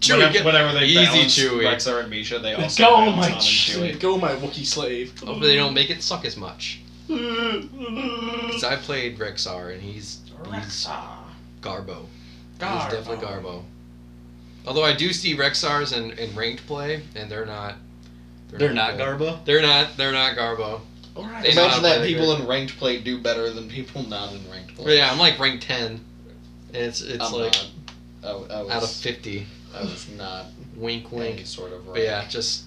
Chewie, get whenever they easy, balance Chewie. Rexar and Misha, they also Go balance my Han and Chewie. go my Wookiee slave. Hope they don't make it suck as much. Because I played Rexar and he's Garbo. He's definitely Garbo. Although I do see Rexars in ranked play, and they're not. They're not good. Garbo. They're not Garbo. Alright. They know how to Imagine that play the people game. in ranked play do better than people not in ranked But play. yeah, I'm like rank 10. And it's I'm like not. I was, out of 50. I was not Wink, any wink. sort of rank. But yeah, just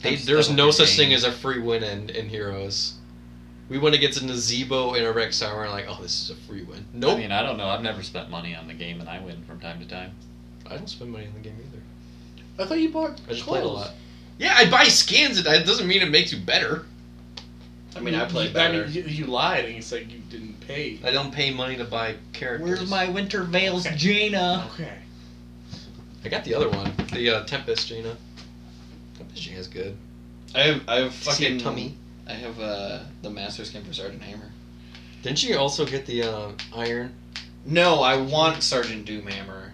I'm there's still no such game. thing as a free win in Heroes. We went against a Nazebo and a Rexar, and we're like, oh, this is a free win. Nope. I mean, I don't know. I've never spent money on the game, and I win from time to time. I don't spend money in the game either. I thought you bought I just clothes. played a lot. Yeah, I buy skins. It doesn't mean it makes you better. I mean, I played I better. mean, you lied and you said you didn't pay. I don't pay money to buy characters. Where's my Winter Veils Okay. Jaina? Okay. I got the other one, the Tempest Jaina. Tempest Jaina's good. I have See your fucking tummy. I have the master skin for Sergeant Hammer. Didn't you also get the iron? No, I want Sergeant Doom Hammer,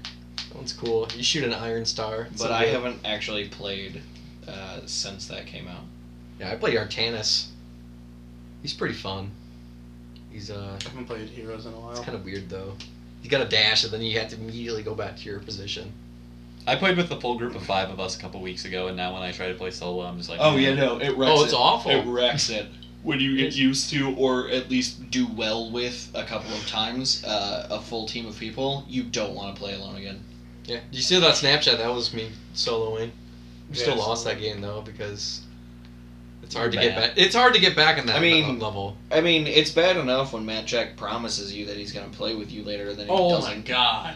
That one's cool. You shoot an iron star. It's but so I good. haven't actually played since that came out. Yeah, I played Artanis. He's pretty fun. He's I haven't played Heroes in a while. it's kind of weird though. You got to dash and then you have to immediately go back to your position. I played with the full group of 5 of us a couple weeks ago, and now when I try to play solo, I'm just like, Oh yeah, no, it wrecks Oh, it's it. awful. It wrecks it. When you get used to, or at least do well with a couple of times, a full team of people, you don't want to play alone again. Yeah. Did you see that Snapchat? That was me soloing. We still Yeah, lost solo. that game though because it's hard to You're get bad. back. It's hard to get back in that I mean, level. I mean, it's bad enough when Matt Check promises you that he's going to play with you later, then he Oh doesn't. my god.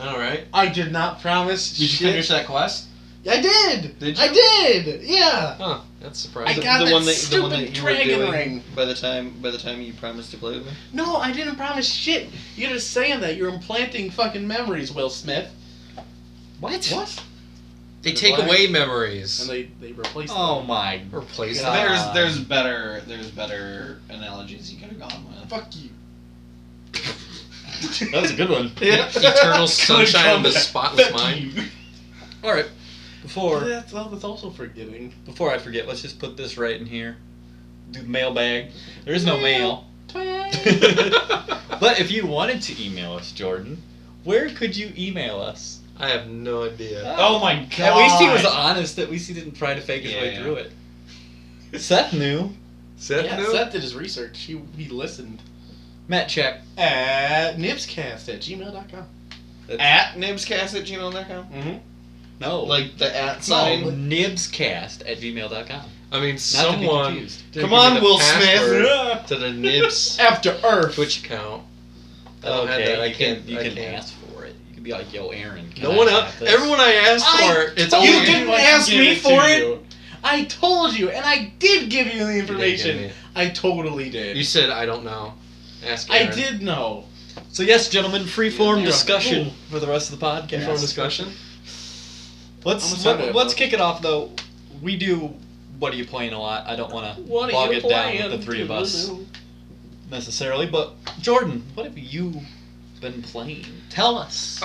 All right. I did not promise. Did you shit. finish that quest? I did. Did you? I did. Yeah. Huh. That's I surprising. got the that one that stupid you were dragon doing ring. by the time you promised to play with me. No, I didn't promise shit. You're just saying that. You're implanting fucking memories, Will Smith. What? What? They take Black. away memories. And they replaced Oh them. my. Replace God. them. There's better analogies you could have gone with. Fuck you. That was a good one. Eternal sunshine of the spotless Fuck mind. you. Alright, before That's also forgetting. I forget, let's just put this right in here. Do the mailbag. There is no mail. But if you wanted to email us, Jordan, where could you email us? I have no idea. Oh my god. At least he was honest. At least he didn't try to fake his way Yeah. through it. Seth knew. Seth knew? Seth did his research. He listened. Matt check. At NIBScast@gmail.com. At NIBScast@gmail.com? Mm-hmm. No. Like the at no, sign? NIBScast@gmail.com. I mean, Not to be someone. confused. did Come give me on, the Will password Smith. To the Nibs After Earth. Twitch account. I don't have Okay, that. I you can't. can I can't. ask for it. You can be like, yo, Aaron. Can No I one have else. this? Everyone I asked for, it's told only. You didn't to ask give me to for it. you. I told you, and I did give you the give information. me. I totally did. You said I don't know. Ask I Aaron. did know. So yes, gentlemen, freeform Yeah. discussion Cool. for the rest of the podcast. Freeform discussion. I'm excited. Let's kick it off though. We do. What are you playing a lot? I don't want to What bog are you it down playing? with the three of us necessarily. But Jordan, what have you been playing? Tell us.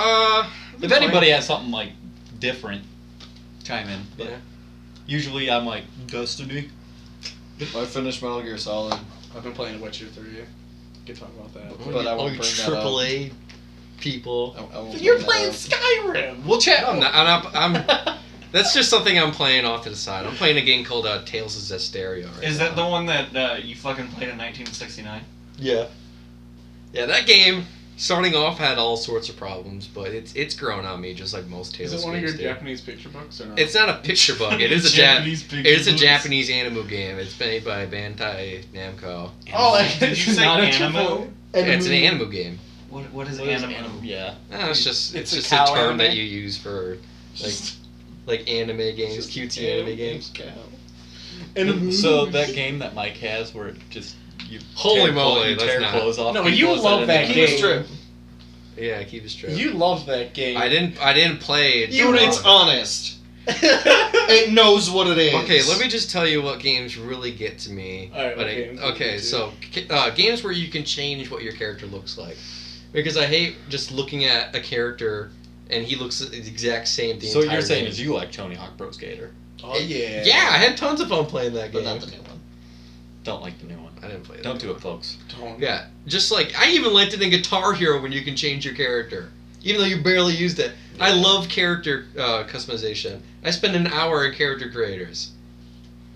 If anybody has something like different, chime in. But Yeah. usually I'm like Destiny. I finished Metal Gear Solid. I've been playing Witcher 3. We can talk about that. But I won't you bring that up. AAA people. I won't You're bring that playing up. Skyrim. We'll chat. I'm That's just something I'm playing off to the side. I'm playing a game called Tales of Zestiria right Is now. that the one that you fucking played in 1969? Yeah. Yeah, that game, starting off, had all sorts of problems, but it's grown on me just like most Tales Is games it one of your do. Japanese picture books or not? It's not a picture book. It is a Japanese picture It is a books. Japanese anime game. It's made by Bandai Namco. Oh, Did you say not a anime? triple- It's an anime game. What is What is anime? anime? Yeah. It's It's just a a cow term anime? that you use for like anime games, cutesy anime games. So that game that Mike has, where it just you Holy tear moly, clo- you let's tear not. clothes off. No, people you instead love of that the- game. Keep it strip. Yeah, keep it straight. You love that game. I didn't play it. Dude, it's honest. It knows what it is. Okay, let me just tell you what games really get to me. Alright, But what games do okay, you so games where you can change what your character looks like, because I hate just looking at a character and he looks the exact same. The So entire you're saying game. is you like Tony Hawk Pro Skater? Oh yeah. Yeah, I had tons of fun playing that But game. not the new one. Don't like the new one. I didn't play it. Don't do it, folks. Don't. Yeah, just like I even liked it in Guitar Hero when you can change your character, even though you barely used it. I love character customization. I spend an hour in character creators,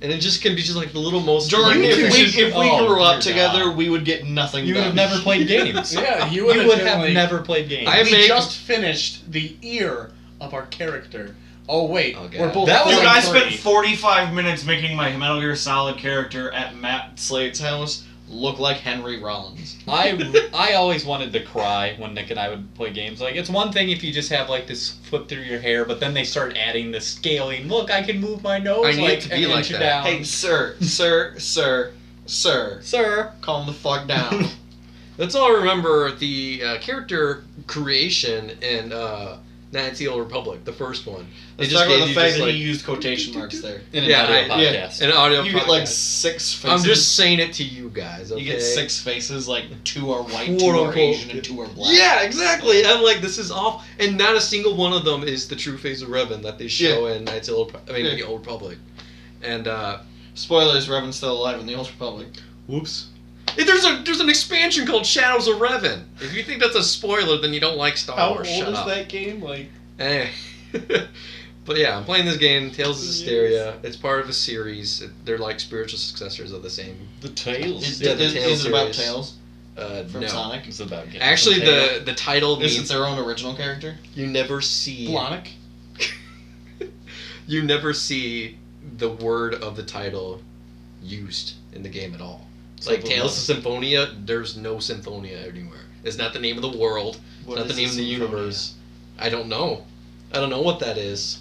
and it just can be just like the little most. Jordan, You if can we, just- if we oh, grew up dear together, God. we would get nothing You would done. have never played games. Yeah, You would've would been have like- never played games. I We make- just finished the ear of our character. Oh wait, Oh, God. we're both. That was Dude, like I three. spent 45 minutes making my Metal Gear Solid character at Matt Slade's house look like Henry Rollins. I always wanted to cry when Nick and I would play games. Like, it's one thing if you just have like this flip through your hair, but then they start adding the scaling. Look, I can move my nose I need like it to be an like inch that. down. Hey, sir, Sir. calm the fuck down. That's all I remember. The character creation in Knights of the Old Republic, the first one. They Let's just talk about gave the you fact just that like he used quotation marks there. In an Yeah, audio yeah. podcast. an audio. You get like podcast. 6 faces. I'm just saying it to you guys. Okay? You get 6 faces, like 2 are white, 2 Quote, are unquote. Asian, and 2 are black. Yeah, exactly. I'm like, this is off, and not a single one of them is the true face of Revan that they show in Knights of the Old Republic. And Spoilers, Revan's still alive in the Old Republic. whoops. There's an expansion called Shadows of Revan. If you think that's a spoiler, then you don't like Star How Wars. old Shut is up. that game? Like, Eh. But yeah, I'm playing this game, Tales of Zestiria. It's part of a series. They're like spiritual successors of the same. The Tales. Is, Yeah, the is, Tales is it about series. Tails from No. Sonic? It's about games. Actually, Tale. the title Is it means their own original character? you never see Blonic. you never see the word of the title used in the game at all. Like Tales of Symphonia, there's no Symphonia anywhere. It's not the name of the world. It's not the name of the universe. I don't know. I don't know what that is.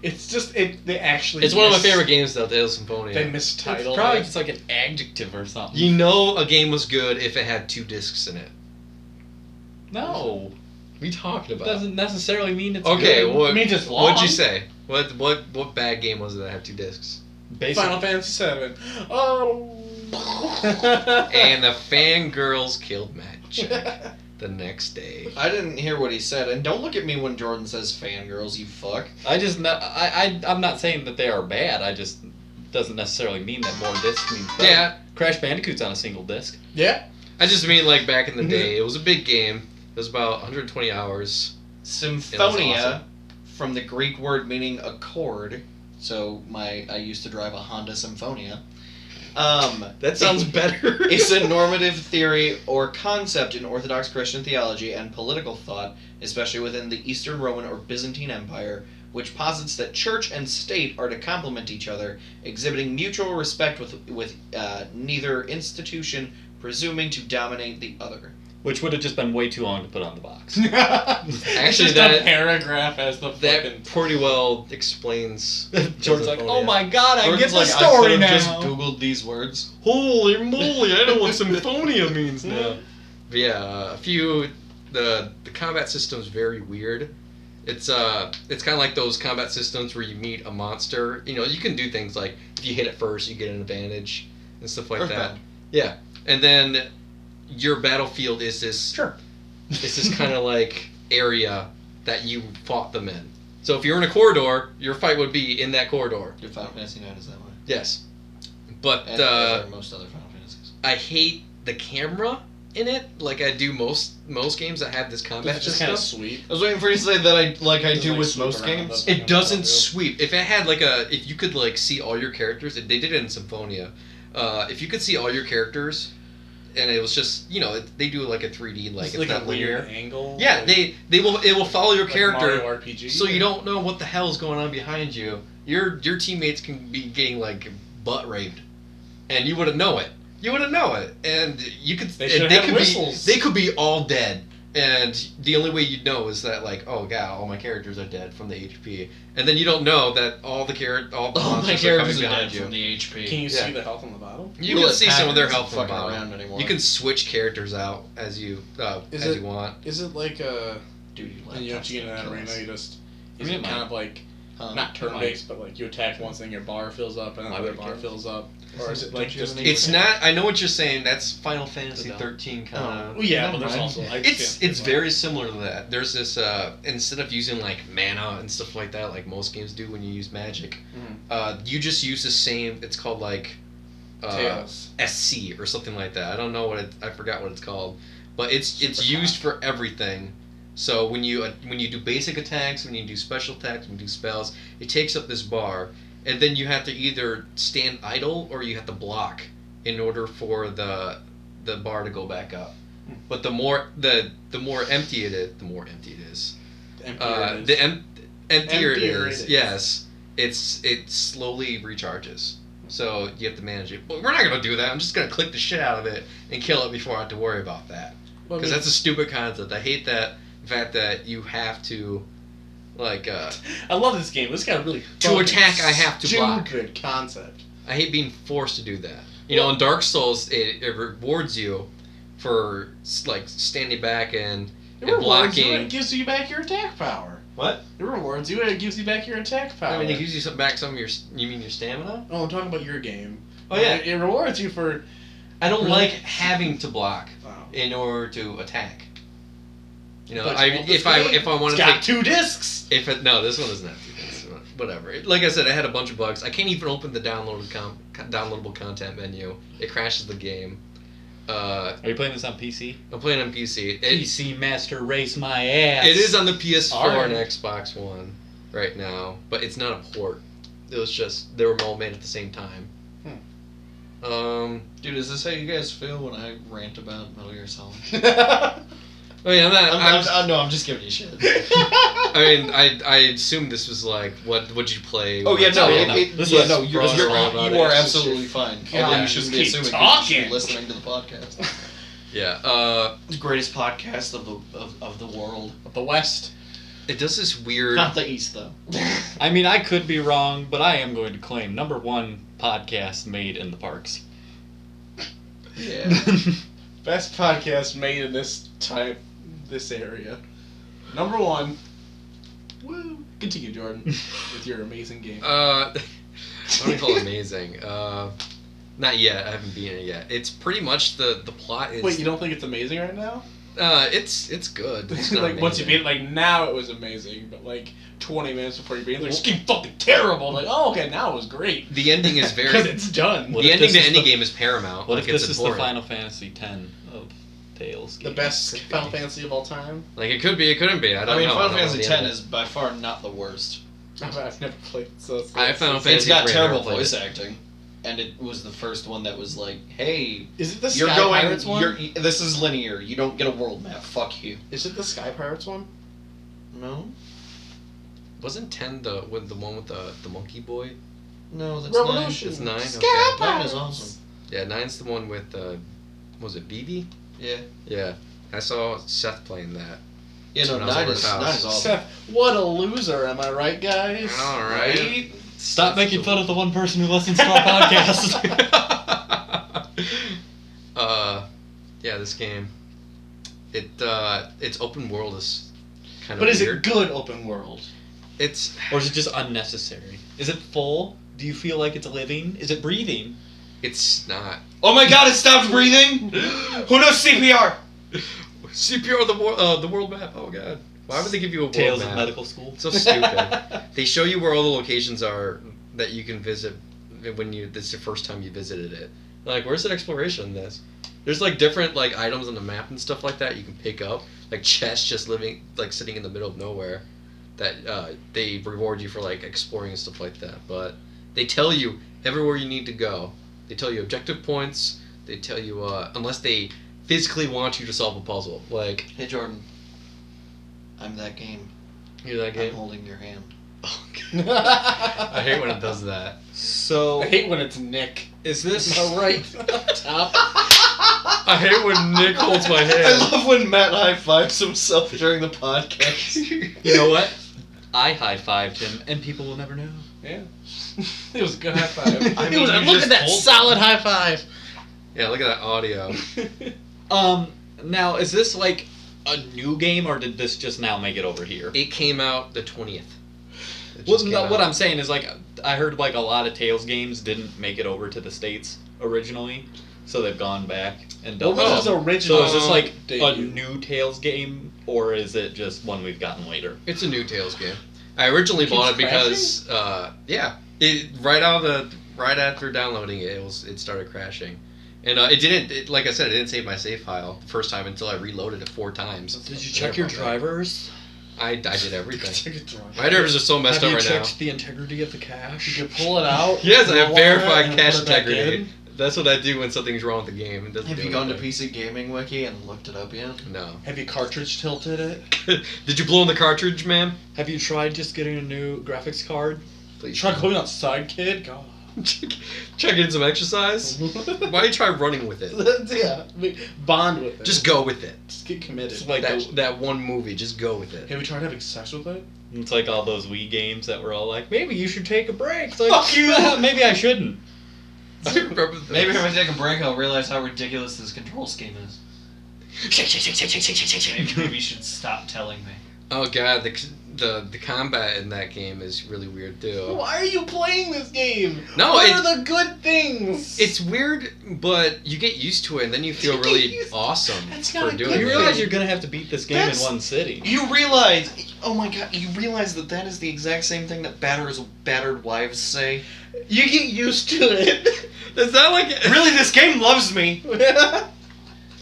It's just They actually. It's one of my favorite games though, Tales of Symphonia. They It's mistitled. probably it. just like an adjective or something. You know a game was good if it had 2 discs in it. No. What are you talking about? Doesn't necessarily mean it's Okay, good. what, I mean, just what'd you long. say? What bad game was it that had 2 discs? Basically, Final Fantasy VII. Oh. And the fangirls killed Matt Check the next day. I didn't hear what he said, and don't look at me when Jordan says fangirls, you fuck. I'm not saying that they are bad. I just doesn't necessarily mean that more discs means better. Yeah, Crash Bandicoot's on a single disc. Yeah. I just mean like back in the day. It was a big game. It was about 120 hours. Symphonia, awesome. from the Greek word meaning accord. So I used to drive a Honda Symphonia. That sounds better. It's a normative theory or concept in Orthodox Christian theology and political thought, especially within the Eastern Roman or Byzantine Empire, which posits that church and state are to complement each other, exhibiting mutual respect with neither institution presuming to dominate the other. Which would have just been way too long to put on the box. Actually, just that a paragraph as the that fucking. pretty well explains. Jordan's like, Symphonia. oh my god, I get Jordan's the like, story I now. just Googled these words. Holy moly! I know what Symphonia means now. But yeah, the combat system's very weird. It's kind of like those combat systems where you meet a monster. You know, you can do things like if you hit it first, you get an advantage and stuff like that. Earthbound. Yeah, and then your battlefield is this. Sure. It's this kind of like area that you fought them in. So if you're in a corridor, your fight would be in that corridor. Your Final Fantasy IX is that way. Yes, but As are most other Final Fantasies. I hate the camera in it, like I do most games that have this combat It's just kind system. of sweet. I was waiting for you to say that I Just, do like, with swoop most around games. the- It doesn't sweep. If it had if you could like see all your characters, they did it in Symphonia. If you could see all your characters, and it was just they do like a 3D It's it's like not a weird linear. angle. Yeah, like, it will follow your like character, Mario RPG. so you don't know what the hell's going on behind you. Your teammates can be getting like butt raped, and you wouldn't know it. You wouldn't know it, and you could. They and should have whistles. They could be all dead, and the only way you'd know is that like, oh god, all my characters are dead from the HP, and then you don't know that all the All my monsters are coming characters are behind dead you. from the HP. Can you Yeah. see the health on the bottom? You Well, can it see some of their happens health from the fucking bottom. around anymore. You can switch characters out as you Is you want. Is it like a Duty when you get in that arena, you just is Yeah, it kind of like not turn based, but like you attack once, then your bar fills up, and another bar fills up, or is it like Don't you have just? any- It's not. I know what you're saying. That's Final Fantasy No. 13 kind of. Oh yeah, Never but there's mind. also It's very similar to that. There's this instead of using like mana and stuff like that, like most games do when you use magic, you just use the same. It's called like Tails. SC or something like that. I don't know I forgot what it's called, but it's used for everything. So when you do basic attacks, when you do special attacks, when you do spells, it takes up this bar, and then you have to either stand idle or you have to block in order for the bar to go back up. But the more empty it is, the more empty it is. Emptier it is. Yes, it slowly recharges. So you have to manage it. But we're not gonna do that. I'm just gonna click the shit out of it and kill it before I have to worry about that. Because that's a stupid concept. I hate that fact that you have to, like, I love this game. This got a really To attack, I have to block. Stupid concept. I hate being forced to do that. You know, in Dark Souls, it rewards you for like standing back and rewards you, blocking. and it gives you back your attack power. What? It rewards you and it gives you back your attack power. I mean, it gives you back some of your. You mean your stamina? Oh, I'm talking about your game. Oh yeah. It rewards you for. I don't Really? like having to block Oh. in order to attack. You know, But I you want this if I game? want It's to got take 2 discs. no, this one doesn't have to. Whatever. Like I said, I had a bunch of bugs. I can't even open the downloadable content menu. It crashes the game. Are you playing this on PC? I'm playing on PC. PC Master Race my ass. It is on the PS4 Alright. and Xbox One right now, but it's not a port. It was just they were all made at the same time. Dude, is this how you guys feel when I rant about Metal Gear Solid? I mean, I'm just giving you shit. I mean, I assumed this was like, what'd you play? Oh yeah, no, This yeah, is no, you're throwing around about you are it. absolutely fine. God, Although you shouldn't be keep assuming talking. you're listening to the podcast. Yeah. The greatest podcast of the world. The West. It does this weird. Not the East though. I mean, I could be wrong, but I am going to claim #1 podcast made in the parks. Yeah. Best podcast made in this area. #1. Woo. Continue, Jordan, with your amazing game. I don't call it amazing. Not yet. I haven't beaten it yet. It's pretty much the plot is. Wait, you don't think it's amazing right now? It's good. It's not like once you amazing. beat it, like now it was amazing, but like 20 minutes before you beat it, like, this game fucking terrible. Like, oh, okay, now it was great. The ending is very. Because it's done. What the if ending this to is any the- game is paramount. What like if it's this is the important. Final Fantasy X of Tales. The games. best Final Fantasy of all time. Like it could be, it couldn't be. I don't know. Final I don't know Fantasy the end X of it. is by far not the worst. I've never played, so it's I have Final It's Fantasy got 3, I terrible never played voice it. acting, and it was the first one that was like, "Hey, Is it the you're Sky going. Pirates one? This is linear. You don't get a world map. Fuck you." Is it the Sky Pirates one? No, Wasn't 10 the one with the monkey boy? no, that's nine. Revolution. It's 9? Sky Okay. Nine is Pirates. awesome. Yeah, 9's the one with, was it BB? Yeah, Yeah. I saw Seth playing that. yeah. No, When I was nine over is his house. nine is awesome. Seth, what a loser, am I right, guys? Alright. Stop making fun of the one person who listens to our podcast. Yeah, this game. Its open world is kind of But is weird. it good open world? It's Or is it just unnecessary? Is it full? Do you feel like it's living? Is it breathing? it's not. Oh my God! It stopped breathing. Who knows CPR? CPR the world map. Oh god. Why would they give you a world Tales map? of medical school. So stupid. They show you where all the locations are that you can visit when this is your first time you visited it. Like, where's the exploration in this? There's like different like items on the map and stuff like that you can pick up, like chests just living like sitting in the middle of nowhere, that they reward you for like exploring and stuff like that. But they tell you everywhere you need to go. They tell you objective points. They tell you unless they physically want you to solve a puzzle. Like, Hey Jordan, I'm that game. you're that I'm game. holding your hand. I hate when it does that. So I hate when it's Nick. is this Am I right? Top. I hate when Nick holds my hand. I love when Matt high fives himself during the podcast. You know what? I high-fived him, and people will never know. Yeah. It was a good high five. I mean, you look just at that told me. solid high five. Yeah, look at that audio. Now is this like a new game, or did this just now make it over here? It came out the 20th. It Well, just no, came what out. I'm saying is like I heard like a lot of Tales games didn't make it over to the States originally, so they've gone back and done. What was his some. original? So is this like a debut? new Tales game, or is it just one we've gotten later? It's a new Tales game. I originally Keeps bought it because right after downloading it, it started crashing, and it didn't. Like I said, it didn't save my save file the first time until I reloaded it 4 times. Did you I check never your bought that. drivers? I did everything. Take it to him. My drivers are so messed Have up you right now. checked the integrity of the cache? You can pull it out. Yes, I have roll on it, verified and cache put it back integrity. in. That's what I do when something's wrong with the game. It doesn't Have do you gone to anything. PC Gaming Wiki and looked it up yet? No. Have you cartridge tilted it? Did you blow in the cartridge, ma'am? Have you tried just getting a new graphics card? Please. Try going outside, kid. God. Check in some exercise. Why don't you try running with it? Yeah. Bond with it. Just go with it. Just get committed. It's like That one movie, just go with it. Have you tried having sex with it? it's like all those Wii games that were all like, maybe you should take a break. It's like, Fuck you! Maybe I shouldn't. I remember this. Maybe if I take a break, I'll realize how ridiculous this control scheme is. Maybe you should stop telling me. Oh god, the combat in that game is really weird too. Why are you playing this game? No, what it- are the good things? It's weird, but you get used to it, and then you feel You get really used to- awesome That's not for a doing good You it. realize you're gonna have to beat this game That's- in one sitting. You realize, oh my God, you realize that is the exact same thing that battered wives say? You get used to it. Is that like Really, this game loves me.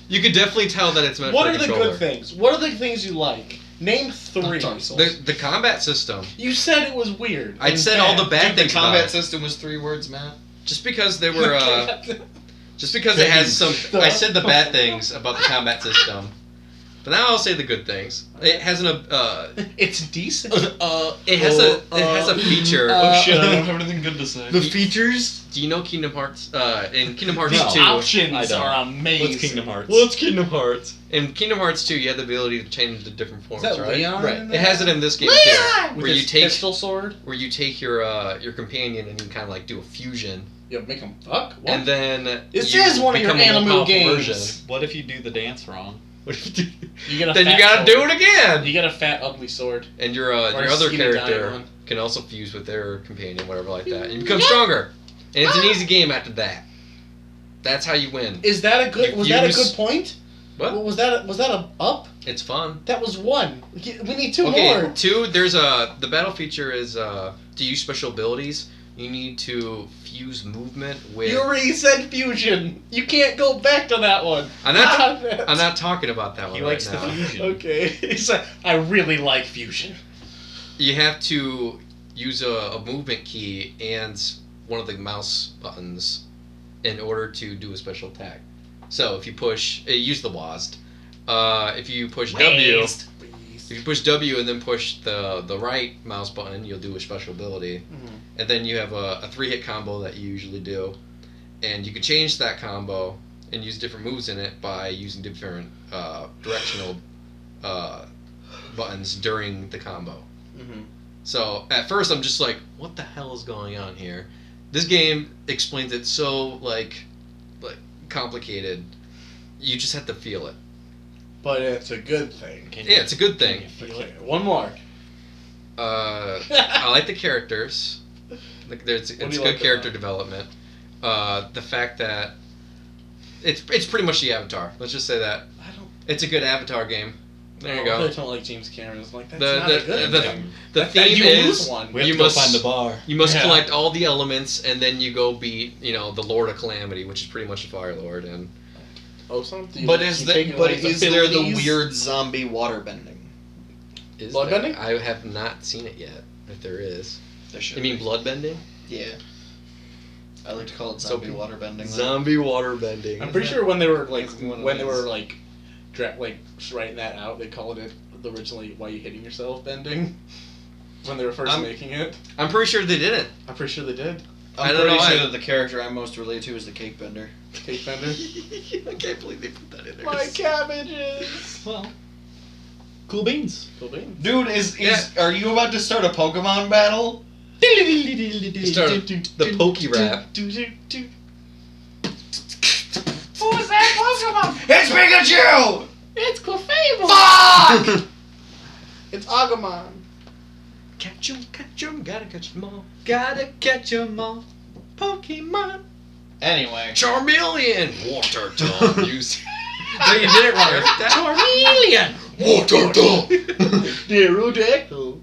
You could definitely tell that it's meant What for are a the controller. good things? What are the things you like? Name 3. Dark Souls. The combat system. You said it was weird. I and said all the bad Dude, the things about combat it. system was 3 words, Matt. Just because they were, just because it has some. I said the bad things about the combat system, but now I'll say the good things. It has an It's decent. it has a feature. Oh shit, I don't have anything good to say. The features? Do you know Kingdom Hearts? In Kingdom Hearts No. 2. I Options don't. are amazing. What's Kingdom Hearts? What's Kingdom Hearts? In Kingdom Hearts 2, you have the ability to change the different Is forms, that right? Leon? Right. in It has it there? in this game Leon! too, With where you his take pistol sword. your companion and you kind of like do a fusion, Yeah, make him fuck. What? and then This you is one of your become a more Animal powerful games. version. What if you do the dance wrong? What if you do? You get a Then you fat gotta sword. do it again. You get a fat, ugly sword. And your Or your a other skinny character diamond. can also fuse with their companion, whatever like that, and you become stronger. And it's an easy game after that. That's how you win. Is that a good? You Was that a use- good point? What? Was that? Was that a up? It's fun. That was 1. We need 2 Okay, more. 2. There's the battle feature is to use special abilities. you need to fuse movement with. You already said fusion. You can't go back to that one. I'm not talking about that one He right likes the now. fusion. Okay. He's like, I really like fusion. You have to use a movement key and one of the mouse buttons in order to do a special attack. So if you push, use the WASD. If you push W, if you push W and then push the right mouse button, you'll do a special ability. And then you have a 3-hit combo that you usually do. And you can change that combo and use different moves in it by using different directional buttons during the combo. So at first I'm just like, what the hell is going on here? This game explains it so like complicated. You just have to feel it. But it's a good thing. Yeah, it's a good thing. Okay, one more. I like the characters. Like it's do you good like character about development. The fact that it's pretty much the Avatar. Let's just say that. It's a good Avatar game. There you go. I don't like James Cameron. It's like, that's The- not the- a good the- thing. The That theme you is lose one. We have you to go must find the bar. You must Yeah. collect all the elements, and then you go beat, the Lord of Calamity, which is pretty much the Fire Lord. And Oh, something. But is there the weird zombie waterbending? is Bloodbending? I have not seen it yet. If there is, There should you mean be. bloodbending? Yeah. I like to call it So zombie pe- waterbending. though. Zombie waterbending. I'm pretty sure when they were like That's one of when they these. were like writing that out, they called it originally "Why You Hitting Yourself" bending. When they were 1st making it, I'm pretty sure they didn't. I'm pretty sure they did. I I'm don't pretty know, sure I- that the character I'm most related to is the cake bender. Cake bender. I can't believe they put that in there. My cabbages. Well, cool beans. Cool beans. Dude, Yeah. are you about to start a Pokemon battle? Start the pokey rap. Who's that Pokemon? It's Pikachu! It's Clefable. Fuck! It's Agumon. Catch 'em, gotta catch 'em all. Gotta catch 'em all. Pokemon. Anyway. Charmeleon! Water tongue. Use. No, you did it wrong. Charmeleon. Water tongue. Derudeco.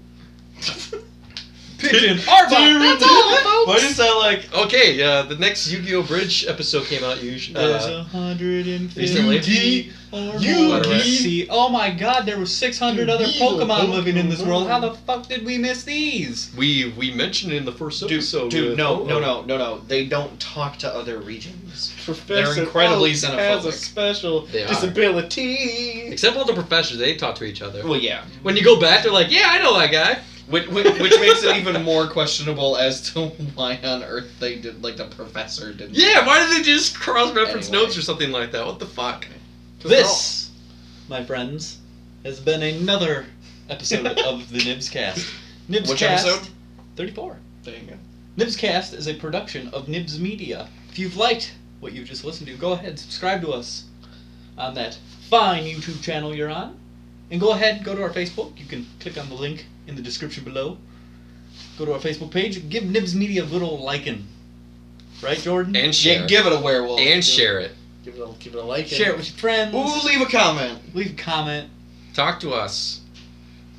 Pigeon. Arbok. That's all, folks. Why is that like... Okay, the next Yu-Gi-Oh! Bridge episode came out. There's Recently. 150 Yugi. See, oh my god, there were 600 other Yugi. Pokemon living in this world. How the fuck did we miss these? We mentioned it in the first episode. Dude, with- no. They don't talk to other regions. Professor They're incredibly Oak has a xenophobic. special They are. disability. Except all the professors, they talk to each other. Well, yeah. When you go back, they're like, yeah, I know that guy. Which makes it even more questionable as to why on earth they did, like, the professor didn't. Yeah, why did they just cross-reference Anyway. notes or something like that? What the fuck? This, my friends, has been another episode of the NIBScast. NIBScast Which episode? 34. There you go. NIBScast is a production of NIBSmedia. If you've liked what you've just listened to, go ahead, subscribe to us on that fine YouTube channel you're on. And go ahead, go to our Facebook. You can click on the link in the description below. Go to our Facebook page. Give NIBSmedia a little liking. Right, Jordan? And share. Yeah, give it a werewolf. And share it. Give it a like. Share it with your friends. Ooh, leave a comment. Leave a comment. Talk to us.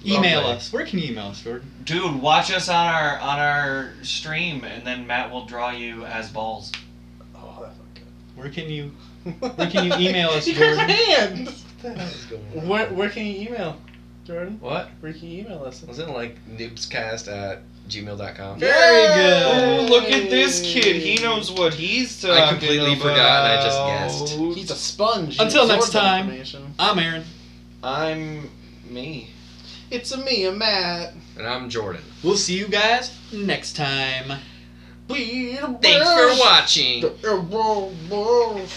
Email Lovely. us. Where can you email us, Jordan? Dude, watch us on our stream, and then Matt will draw you as balls. Oh, that's not good. Where can you email us, You got Jordan? my hand. What the hell is going on? Where can you email, Jordan? What? Where can you email us? Was it like nibscast@gmail.com? Very Oh, good. look at this kid. He knows what he's talking I completely about. forgot and I just guessed. He's a sponge. He Until next absorbs that time. information. I'm Aaron. I'm me. It's a me, a Matt. And I'm Jordan. We'll see you guys next time. We the Thanks for best. watching. The